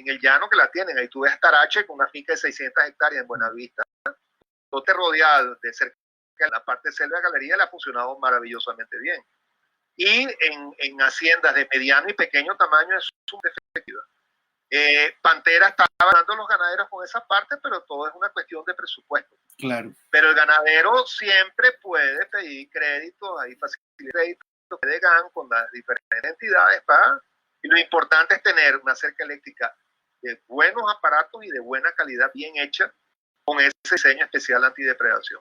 el llano que la tienen. Ahí tú ves Tarache con una finca de 600 hectáreas en Buenavista. Todo rodeado de cerca en la parte de selva galería le ha funcionado maravillosamente bien. Y en haciendas de mediano y pequeño tamaño es súper efectiva. Pantera está ganando los ganaderos con esa parte, pero todo es una cuestión de presupuesto. Claro. Pero el ganadero siempre puede pedir créditos, hay facilidades de crédito de GAN con las diferentes entidades y lo importante es tener una cerca eléctrica de buenos aparatos y de buena calidad, bien hecha, con ese diseño especial antidepredación.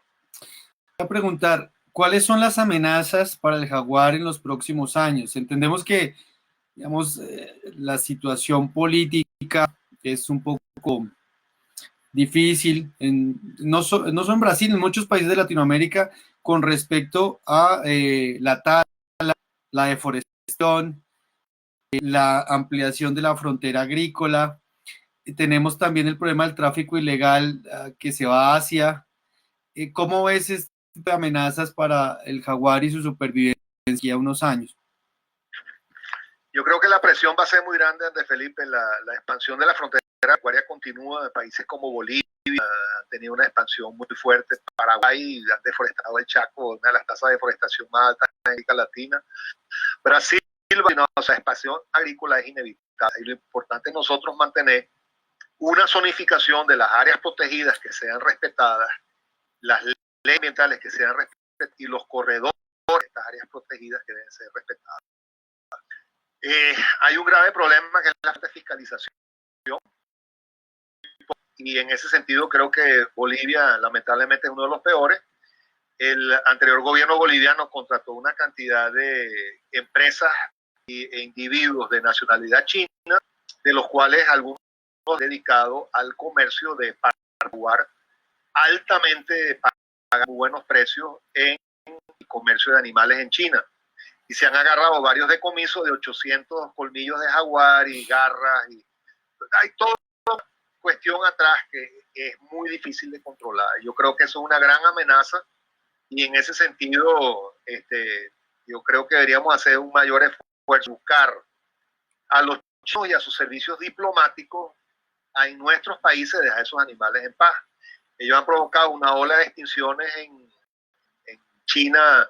Voy a preguntar, ¿cuáles son las amenazas para el jaguar en los próximos años? Entendemos que, digamos, la situación política es un poco difícil, no solo en Brasil, en muchos países de Latinoamérica, con respecto a la tala, la deforestación, la ampliación de la frontera agrícola. Tenemos también el problema del tráfico ilegal que se va a Asia. ¿Cómo ves este tipo de amenazas para el jaguar y su supervivencia en unos años? Yo creo que la presión va a ser muy grande, Andrés Felipe. La expansión de la frontera acuaria continúa en países como Bolivia, ha tenido una expansión muy fuerte. Paraguay ha deforestado el Chaco, una de las tasas de deforestación más altas en América Latina. Brasil, o sea, expansión agrícola es inevitable. Y lo importante es nosotros mantener una zonificación de las áreas protegidas que sean respetadas, las leyes ambientales que sean respetadas y los corredores de estas áreas protegidas que deben ser respetadas. Hay un grave problema que es la fiscalización y en ese sentido creo que Bolivia lamentablemente es uno de los peores. El anterior gobierno boliviano contrató una cantidad de empresas e individuos de nacionalidad china, de los cuales algunos dedicados al comercio de jaguar altamente pagan muy buenos precios en el comercio de animales en China. Y se han agarrado varios decomisos de 800 colmillos de jaguar y garras. Y hay toda una cuestión atrás que es muy difícil de controlar. Yo creo que eso es una gran amenaza y en ese sentido yo creo que deberíamos hacer un mayor esfuerzo, buscar a los chinos y a sus servicios diplomáticos en nuestros países, dejar esos animales en paz. Ellos han provocado una ola de extinciones en China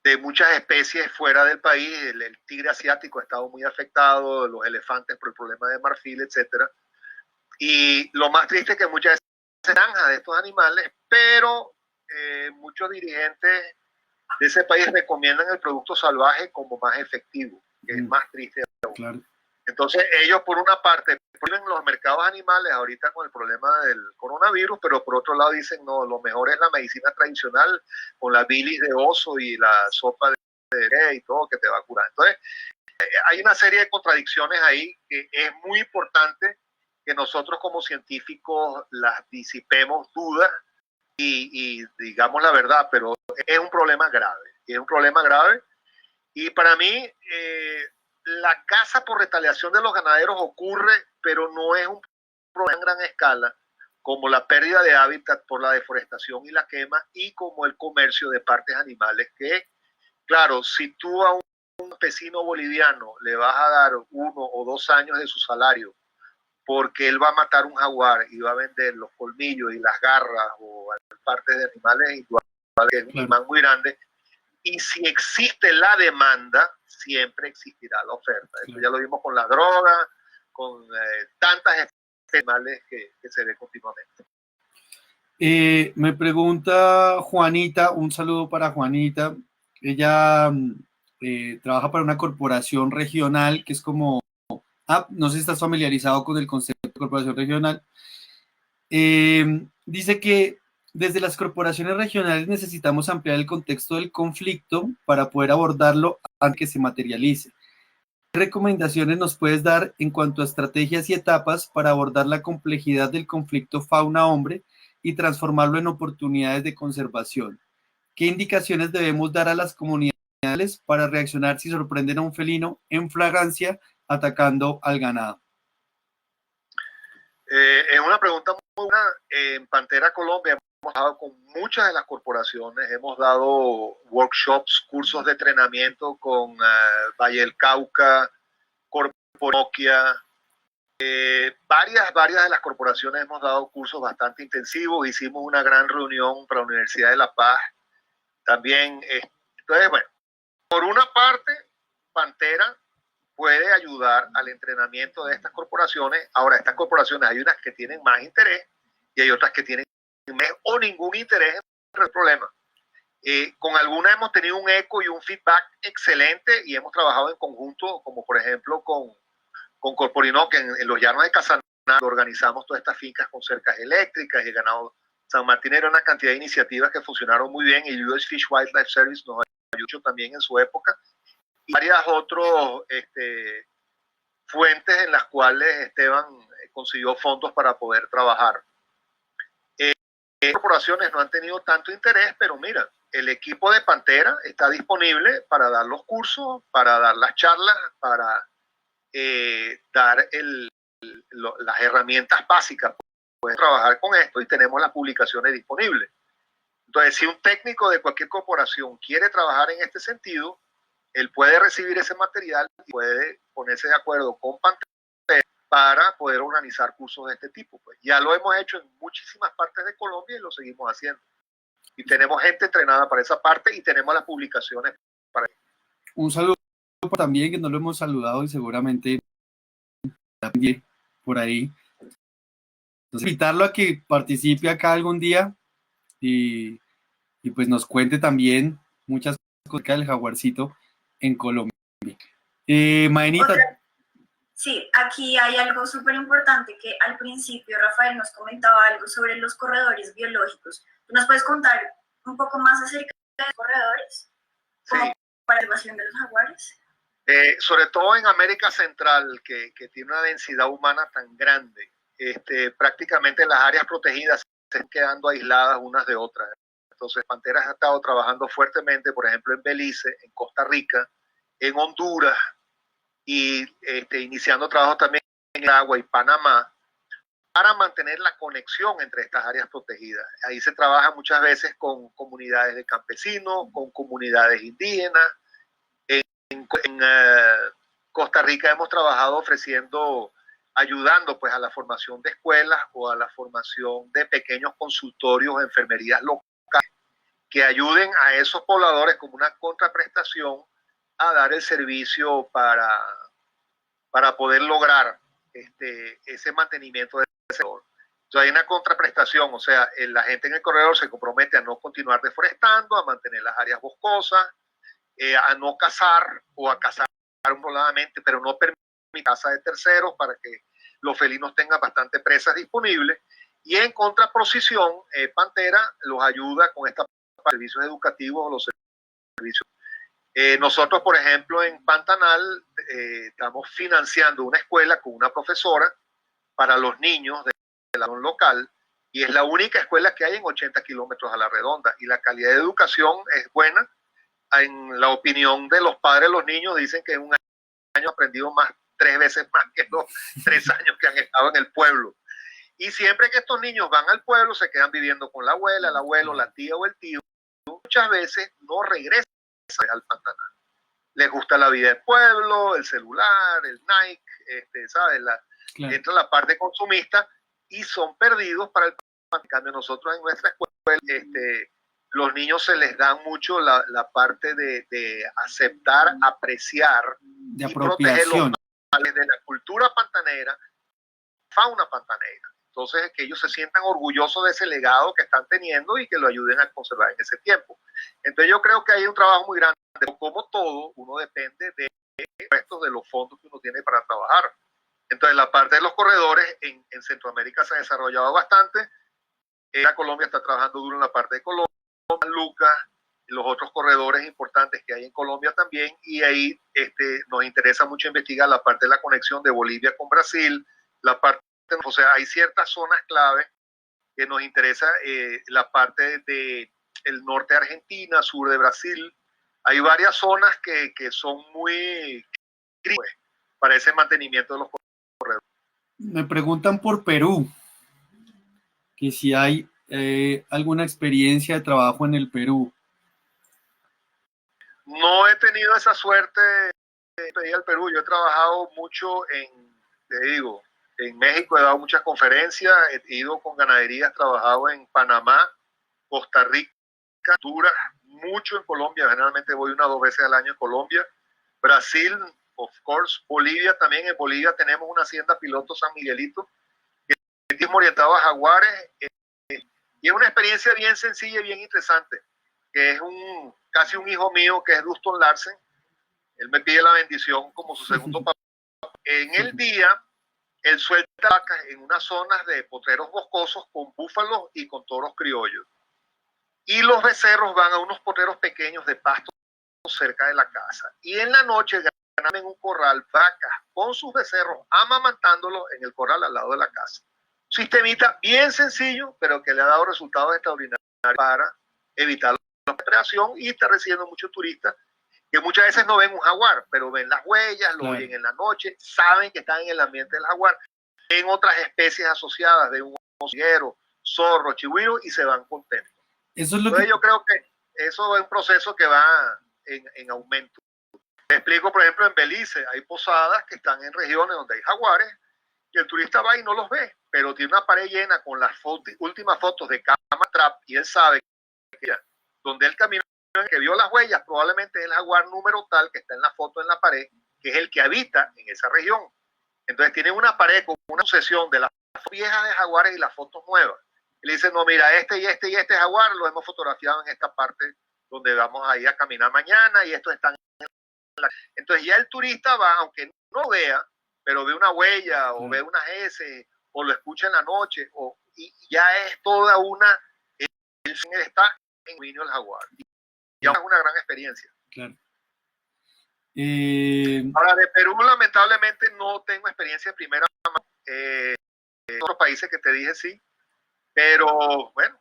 de muchas especies fuera del país. El tigre asiático ha estado muy afectado, los elefantes por el problema de marfil, etcétera. Y lo más triste es que muchas veces se granja de estos animales, pero muchos dirigentes de ese país recomiendan el producto salvaje como más efectivo, que es más triste aún. Claro. Entonces ellos por una parte ponen los mercados animales ahorita con el problema del coronavirus, pero por otro lado dicen no, lo mejor es la medicina tradicional con la bilis de oso y la sopa de y todo que te va a curar. Entonces hay una serie de contradicciones ahí que es muy importante que nosotros como científicos las disipemos dudas y digamos la verdad, pero es un problema grave, y para mí la caza por retaliación de los ganaderos ocurre, pero no es un problema en gran escala como la pérdida de hábitat por la deforestación y la quema y como el comercio de partes animales que, claro, si tú a un campesino boliviano le vas a dar 1 o 2 años de su salario porque él va a matar un jaguar y va a vender los colmillos y las garras o partes de animales igual, que es un imán muy grande, y si existe la demanda, siempre existirá la oferta. Esto ya lo vimos con la droga, con tantas enfermedades que se ve continuamente. Me pregunta Juanita, un saludo para Juanita. Ella trabaja para una corporación regional que es como, no sé si estás familiarizado con el concepto de corporación regional. Dice que desde las corporaciones regionales necesitamos ampliar el contexto del conflicto para poder abordarlo antes que se materialice. ¿Qué recomendaciones nos puedes dar en cuanto a estrategias y etapas para abordar la complejidad del conflicto fauna-hombre y transformarlo en oportunidades de conservación? ¿Qué indicaciones debemos dar a las comunidades para reaccionar si sorprenden a un felino en flagrancia atacando al ganado? Es una pregunta muy buena. En Pantera Colombia hemos trabajado con muchas de las corporaciones, hemos dado workshops, cursos de entrenamiento con Valle del Cauca, Corponoquia, varias de las corporaciones hemos dado cursos bastante intensivos, hicimos una gran reunión para la Universidad de La Paz también. Entonces, bueno, por una parte, Pantera puede ayudar al entrenamiento de estas corporaciones. Ahora, estas corporaciones hay unas que tienen más interés y hay otras que tienen menos o ningún interés en el problema. Con algunas hemos tenido un eco y un feedback excelente y hemos trabajado en conjunto, como por ejemplo con Corporino, que en los llanos de Casaná organizamos todas estas fincas con cercas eléctricas y el ganado San Martín. Era una cantidad de iniciativas que funcionaron muy bien y US Fish Wildlife Service nos ayudó también en su época. Y varias otras fuentes en las cuales Esteban consiguió fondos para poder trabajar. Corporaciones no han tenido tanto interés, pero mira, el equipo de Pantera está disponible para dar los cursos, para dar las charlas, para dar las herramientas básicas. Pueden trabajar con esto y tenemos las publicaciones disponibles. Entonces, si un técnico de cualquier corporación quiere trabajar en este sentido, él puede recibir ese material y puede ponerse de acuerdo con Pantera para poder organizar cursos de este tipo. Pues ya lo hemos hecho en muchísimas partes de Colombia y lo seguimos haciendo. Y tenemos gente entrenada para esa parte y tenemos las publicaciones para eso. Un saludo también, que no lo hemos saludado y seguramente también por ahí. Entonces, invitarlo a que participe acá algún día y pues nos cuente también muchas cosas del jaguarcito en Colombia. Maenita. Sí, aquí hay algo súper importante que al principio Rafael nos comentaba algo sobre los corredores biológicos. ¿Nos puedes contar un poco más acerca de los corredores? Como sí. Para la evasión de los jaguares. Sobre todo en América Central, que tiene una densidad humana tan grande, prácticamente las áreas protegidas se están quedando aisladas unas de otras. Entonces, Panteras ha estado trabajando fuertemente, por ejemplo, en Belice, en Costa Rica, en Honduras, y iniciando trabajo también en Agua y Panamá, para mantener la conexión entre estas áreas protegidas. Ahí se trabaja muchas veces con comunidades de campesinos, con comunidades indígenas. En Costa Rica hemos trabajado ayudando pues a la formación de escuelas o a la formación de pequeños consultorios, enfermerías locales, que ayuden a esos pobladores como una contraprestación a dar el servicio para poder lograr ese mantenimiento del sector. Entonces hay una contraprestación, o sea, la gente en el corredor se compromete a no continuar deforestando, a mantener las áreas boscosas, a no cazar o a cazar controladamente, pero no permitir caza de terceros para que los felinos tengan bastante presas disponibles. Y en contraposición, Pantera los ayuda con estos servicios educativos o los servicios. Nosotros, por ejemplo, en Pantanal estamos financiando una escuela con una profesora para los niños de la zona local, y es la única escuela que hay en 80 kilómetros a la redonda, y la calidad de educación es buena. En la opinión de los padres, los niños dicen que en un año aprendido 3 veces más que los 3 años que han estado en el pueblo. Y siempre que estos niños van al pueblo, se quedan viviendo con la abuela, el abuelo, la tía o el tío. Muchas veces no regresan al Pantanal. Les gusta la vida del pueblo, el celular, el Nike, ¿sabes? Claro. Entra la parte consumista y son perdidos para el Pantanal. En cambio, nosotros en nuestra escuela los niños se les da mucho la parte de aceptar, apreciar de y proteger los apropiación. males de la cultura pantanera, fauna pantanera. Entonces, que ellos se sientan orgullosos de ese legado que están teniendo y que lo ayuden a conservar en ese tiempo. Entonces, yo creo que hay un trabajo muy grande. Como todo, uno depende de los fondos que uno tiene para trabajar. Entonces, la parte de los corredores en Centroamérica se ha desarrollado bastante. La Colombia está trabajando duro en la parte de Colombia, Lucas, y los otros corredores importantes que hay en Colombia también, y ahí nos interesa mucho investigar la parte de la conexión de Bolivia con Brasil, la parte, o sea, hay ciertas zonas clave que nos interesa, la parte de el norte de Argentina, sur de Brasil, hay varias zonas que son muy críticas para ese mantenimiento de los corredores. Me preguntan por Perú, que si hay alguna experiencia de trabajo en el Perú. No he tenido esa suerte de ir al Perú. Yo he trabajado mucho te digo, en México he dado muchas conferencias, he ido con ganaderías, he trabajado en Panamá, Costa Rica, Honduras, mucho en Colombia. Generalmente voy 1 o 2 veces al año en Colombia. Brasil, of course. Bolivia también. En Bolivia tenemos una hacienda piloto San Miguelito, que es orientado a jaguares. Y es una experiencia bien sencilla y bien interesante, que es casi un hijo mío, que es Duston Larsen. Él me pide la bendición como su segundo papá. En el día, él suelta vacas en unas zonas de potreros boscosos con búfalos y con toros criollos. Y los becerros van a unos potreros pequeños de pasto cerca de la casa. Y en la noche ganan en un corral vacas con sus becerros amamantándolos en el corral al lado de la casa. Sistemita bien sencillo, pero que le ha dado resultados extraordinarios para evitar la depredación, y está recibiendo muchos turistas que muchas veces no ven un jaguar, pero ven las huellas, lo oyen en la noche, saben que están en el ambiente del jaguar, ven otras especies asociadas de un oso, zorro, chigüiro, y se van contentos. Eso es lo Entonces que... yo creo que eso es un proceso que va en aumento. Te explico, por ejemplo, en Belice hay posadas que están en regiones donde hay jaguares, y el turista va y no los ve, pero tiene una pared llena con las últimas fotos de cámara trap, y él sabe que donde él caminó, que vio las huellas, probablemente es el jaguar número tal que está en la foto en la pared, que es el que habita en esa región. Entonces tiene una pared con una sucesión de las fotos viejas de jaguares y las fotos nuevas. Y le dice, no, mira, este y este y este jaguar los hemos fotografiado en esta parte donde vamos a ir a caminar mañana, y estos están en la... Entonces ya el turista va, aunque no vea, pero ve una huella o ve unas S o lo escucha en la noche, y ya es toda una... Él está en dominio del jaguar. Ya es una gran experiencia. Claro. Ahora, de Perú lamentablemente no tengo experiencia de primera mano. Otros países que te dije sí, pero bueno,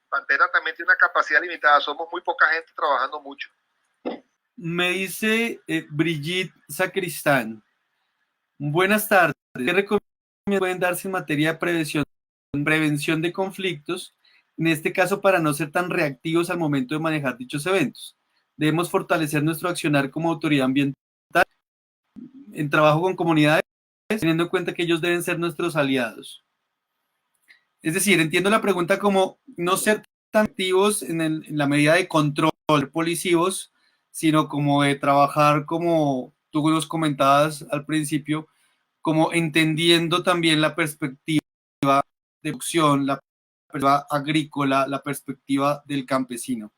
Pantera también tiene una capacidad limitada, somos muy poca gente trabajando mucho. Me dice Brigitte Sacristán, buenas tardes, ¿qué recomendaciones pueden darse en materia de prevención de conflictos, en este caso para no ser tan reactivos al momento de manejar dichos eventos? Debemos fortalecer nuestro accionar como autoridad ambiental en trabajo con comunidades, teniendo en cuenta que ellos deben ser nuestros aliados. Es decir, entiendo la pregunta como no ser tan activos en la medida de control policivos, sino como de trabajar, como tú nos comentabas al principio, como entendiendo también la perspectiva de producción, la perspectiva agrícola, la perspectiva del campesino.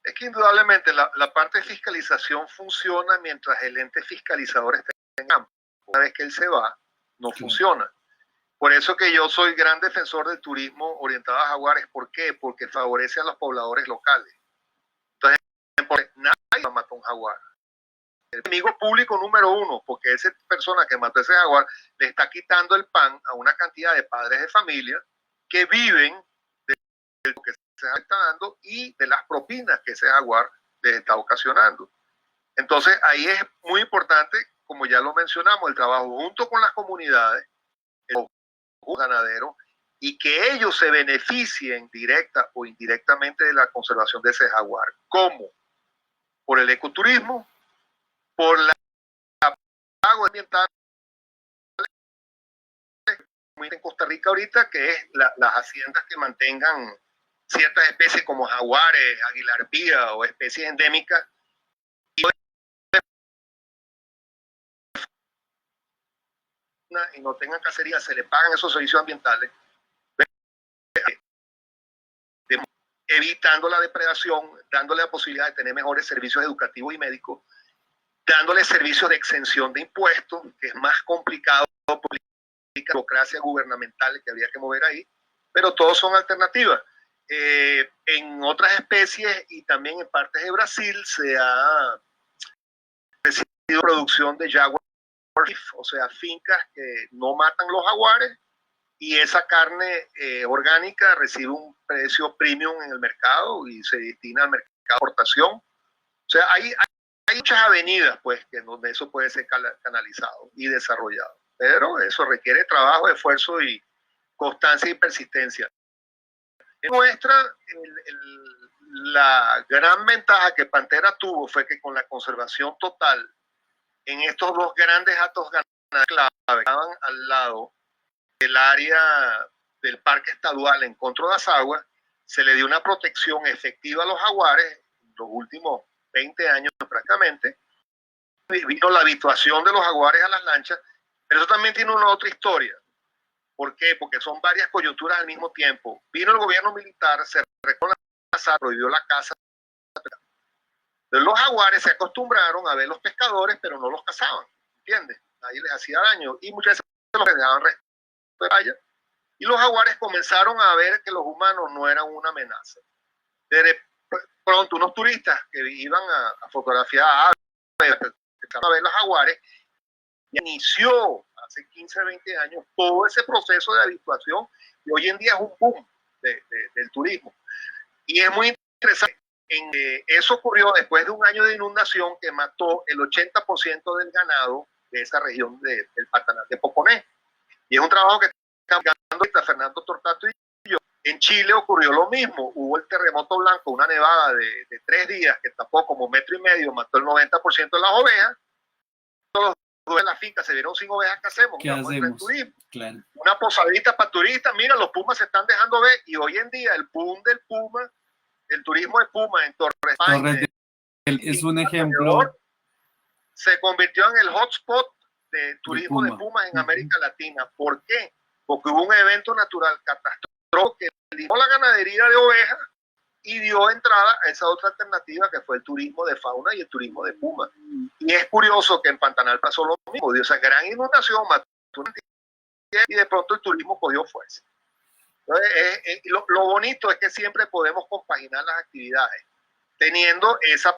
Es que indudablemente la parte de fiscalización funciona mientras el ente fiscalizador esté en campo. Una vez que él se va, no funciona. Por eso que yo soy gran defensor del turismo orientado a jaguares. ¿Por qué? Porque favorece a los pobladores locales. Entonces, nadie mató a un jaguar. El enemigo público número uno, porque esa persona que mató a ese jaguar le está quitando el pan a una cantidad de padres de familia que viven de lo que se está dando y de las propinas que ese jaguar les está ocasionando. Entonces, ahí es muy importante, como ya lo mencionamos, el trabajo junto con las comunidades, los ganaderos, y que ellos se beneficien directa o indirectamente de la conservación de ese jaguar. ¿Cómo? Por el ecoturismo, por la pago ambiental en Costa Rica ahorita, que es las haciendas que mantengan ciertas especies como jaguares, águila arpía o especies endémicas, y no tengan cacería, se le pagan esos servicios ambientales, evitando la depredación, dándole la posibilidad de tener mejores servicios educativos y médicos, dándole servicios de exención de impuestos, que es más complicado por la burocracia gubernamental que habría que mover ahí, pero todos son alternativas. En otras especies y también en partes de Brasil se ha recibido producción de jaguar, o sea, fincas que no matan los jaguares, y esa carne orgánica recibe un precio premium en el mercado y se destina al mercado de exportación. O sea, hay muchas avenidas, pues, que donde eso puede ser canalizado y desarrollado. Pero eso requiere trabajo, esfuerzo y constancia y persistencia. Muestra la gran ventaja que Pantera tuvo fue que con la conservación total en estos dos grandes hatos ganadores clave que estaban al lado del área del parque estadual en Encontro das Aguas, se le dio una protección efectiva a los jaguares en los últimos 20 años prácticamente. Vino la habituación de los jaguares a las lanchas, pero eso también tiene una otra historia. ¿Por qué? Porque son varias coyunturas al mismo tiempo. Vino el gobierno militar, se recorrió la casa, prohibió la caza. Los jaguares se acostumbraron a ver los pescadores, pero no los cazaban, ¿entiendes? Ahí les hacía daño y muchas veces los dejaban de raya. Y los jaguares comenzaron a ver que los humanos no eran una amenaza. De pronto, unos turistas que iban a fotografiar a aves, a ver los jaguares, inició hace 15, 20 años todo ese proceso de habituación y hoy en día es un boom del turismo. Y es muy interesante. Eso ocurrió después de un año de inundación que mató el 80% del ganado de esa región del Pantanal de Poconé. Y es un trabajo que está ahorita Fernando Tortato y yo. En Chile ocurrió lo mismo. Hubo el terremoto blanco, una nevada de 3 días que tapó como 1,5 metros, mató el 90% de las ovejas. Todos los de la finca se vieron sin ovejas. ¿Qué hacemos? ¿Qué hacemos? Claro. Una posadita para turistas. Mira, los pumas se están dejando ver. Y hoy en día el boom del puma, el turismo de puma en Torres Paine, es un ejemplo. Se convirtió en el hotspot de turismo de pumas en América Latina. ¿Por qué? Porque hubo un evento natural catastrófico que eliminó la ganadería de ovejas y dio entrada a esa otra alternativa que fue el turismo de fauna y el turismo de puma. Y es curioso que en Pantanal pasó lo mismo, dio esa gran inundación, mató una cantidad y de pronto el turismo cogió fuerza. Entonces, lo bonito es que siempre podemos compaginar las actividades teniendo esa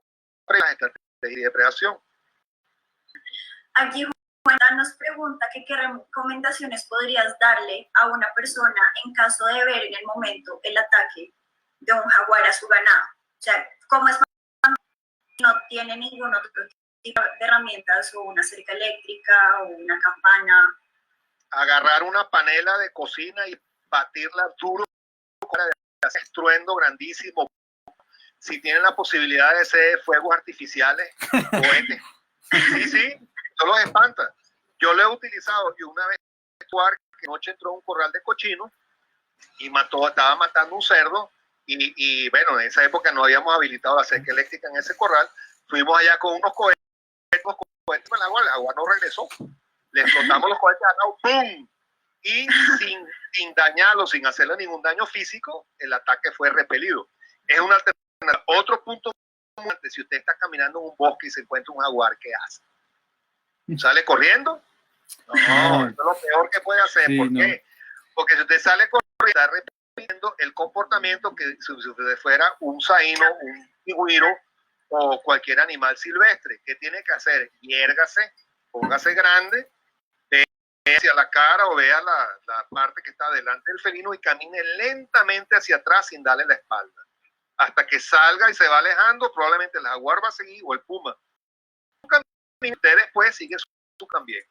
estrategia de depredación. Aquí Juan nos pregunta que qué recomendaciones podrías darle a una persona en caso de ver en el momento el ataque de un jaguar a su ganado. O sea, ¿cómo es cuando no tiene ningún otro tipo de herramientas o una cerca eléctrica o una campana? Agarrar una panela de cocina y batirla duro para hacer estruendo grandísimo. Si tienen la posibilidad de hacer fuegos artificiales, cohetes. Sí, eso los espanta. Yo lo he utilizado y una vez que noche entró a un corral de cochinos y estaba matando un cerdo y bueno, en esa época no habíamos habilitado la cerca eléctrica en ese corral. Fuimos allá con unos cohetes el agua no regresó. Le explotamos los cohetes al lado, ¡pum! Y sin dañarlo, sin hacerle ningún daño físico, el ataque fue repelido. Es una alternativa. Otro punto, si usted está caminando en un bosque y se encuentra un jaguar, ¿qué hace? ¿Sale corriendo? No, eso es lo peor que puede hacer. Sí, ¿por qué? Porque si usted sale corriendo, está repitiendo el comportamiento que si usted fuera un zaino, un pigüiro o cualquier animal silvestre. ¿Qué tiene que hacer? Hiérgase, póngase grande, vea hacia la cara o vea la parte que está delante del felino y camine lentamente hacia atrás sin darle la espalda. Hasta que salga y se va alejando, probablemente el jaguar va a seguir o el puma. Usted después sigue su también.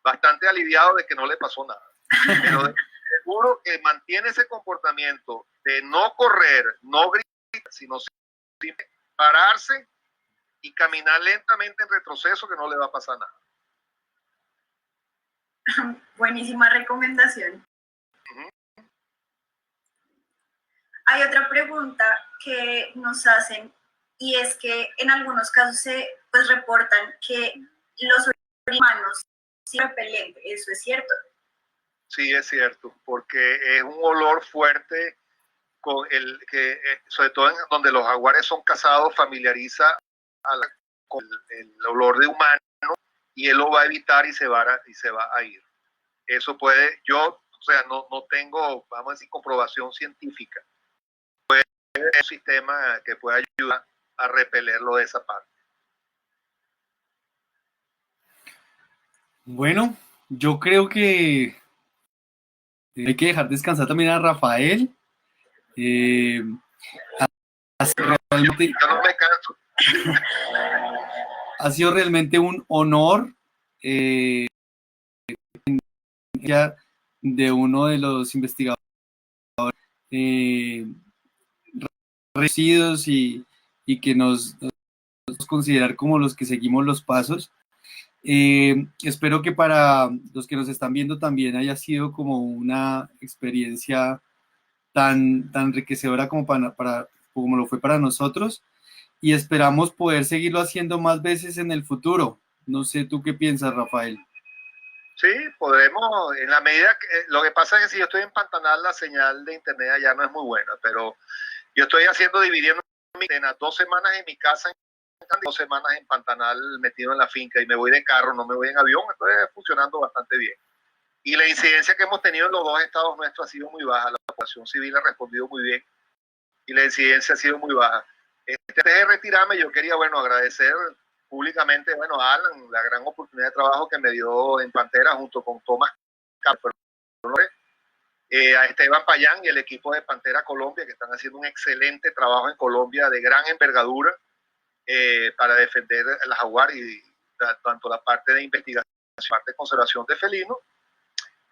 Bastante aliviado de que no le pasó nada. Pero seguro que mantiene ese comportamiento de no correr, no gritar, sino pararse y caminar lentamente en retroceso, que no le va a pasar nada. Buenísima recomendación. Hay otra pregunta que nos hacen y es que en algunos casos se pues, reportan que los humanos son repelentes. ¿Eso es cierto? Sí, es cierto, porque es un olor fuerte con el que, sobre todo en donde los jaguares son cazados, familiariza con el olor de humano y él lo va a evitar y se va a ir. Eso puede, yo, o sea, no tengo, vamos a decir, comprobación científica. Puede ser un sistema que pueda ayudar a repelerlo de esa parte. Bueno, yo creo que hay que dejar descansar también a Rafael. Realmente, yo no me canso. ha sido realmente un honor de uno de los investigadores recidos y que nos considerar como los que seguimos los pasos. Espero que para los que nos están viendo también haya sido como una experiencia tan enriquecedora como lo fue para nosotros y esperamos poder seguirlo haciendo más veces en el futuro. No sé, ¿tú qué piensas, Rafael? Sí, podremos, en la medida que, lo que pasa es que si yo estoy en Pantanal, la señal de internet allá no es muy buena, pero yo estoy dividiendo mis 2 semanas en mi casa, 2 semanas en Pantanal metido en la finca y me voy de carro, no me voy en avión, entonces funcionando bastante bien. Y la incidencia que hemos tenido en los 2 estados nuestros ha sido muy baja, la población civil ha respondido muy bien y la incidencia ha sido muy baja. Antes de retirarme, yo quería, agradecer públicamente, a Alan, la gran oportunidad de trabajo que me dio en Pantera junto con Tomás Capper, a Esteban Payán y el equipo de Pantera Colombia, que están haciendo un excelente trabajo en Colombia de gran envergadura para defender el jaguar y tanto la parte de investigación, la parte de conservación de felinos.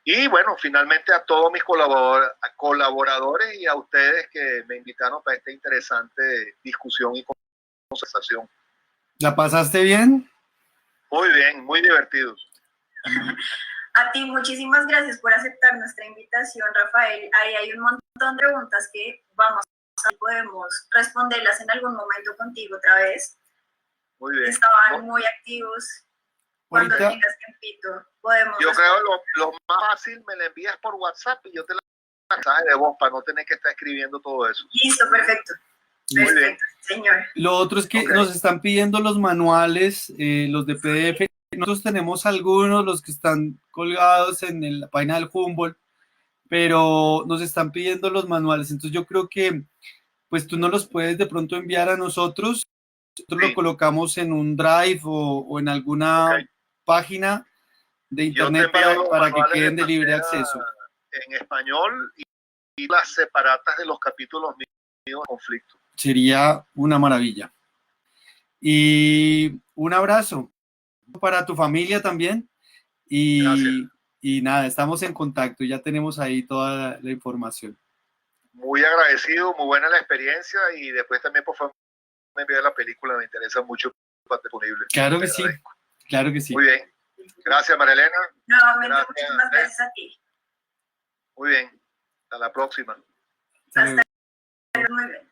Y bueno, finalmente a todos mis colaboradores y a ustedes que me invitaron para esta interesante discusión y conversación. ¿La pasaste bien? Muy bien, muy divertido. A ti, muchísimas gracias por aceptar nuestra invitación, Rafael. Ahí hay un montón de preguntas que podemos responderlas en algún momento contigo otra vez. Muy bien. Estaban muy activos. Cuando tengas tiempito, podemos. Yo creo lo más fácil me la envías por WhatsApp y yo te la mensaje de voz para no tener que estar escribiendo todo eso. Listo, perfecto. Muy bien. Señor. Lo otro es que nos están pidiendo los manuales, los de PDF. Nosotros tenemos algunos, los que están colgados en la página del Humboldt, pero nos están pidiendo los manuales. Entonces yo creo que pues tú nos los puedes de pronto enviar a nosotros. Nosotros lo colocamos en un drive o en alguna página de internet para que queden de libre acceso. En español y las separatas de los capítulos míos de conflicto. Sería una maravilla. Y un abrazo para tu familia también. Y nada, estamos en contacto, ya tenemos ahí toda la información. Muy agradecido, muy buena la experiencia y después también por favor me envíe la película, me interesa mucho disponible. Claro que sí, claro que sí. Muy bien, gracias Marilena. Nuevamente muchísimas gracias a ti. Muy bien, hasta la próxima. Hasta luego. Muy bien.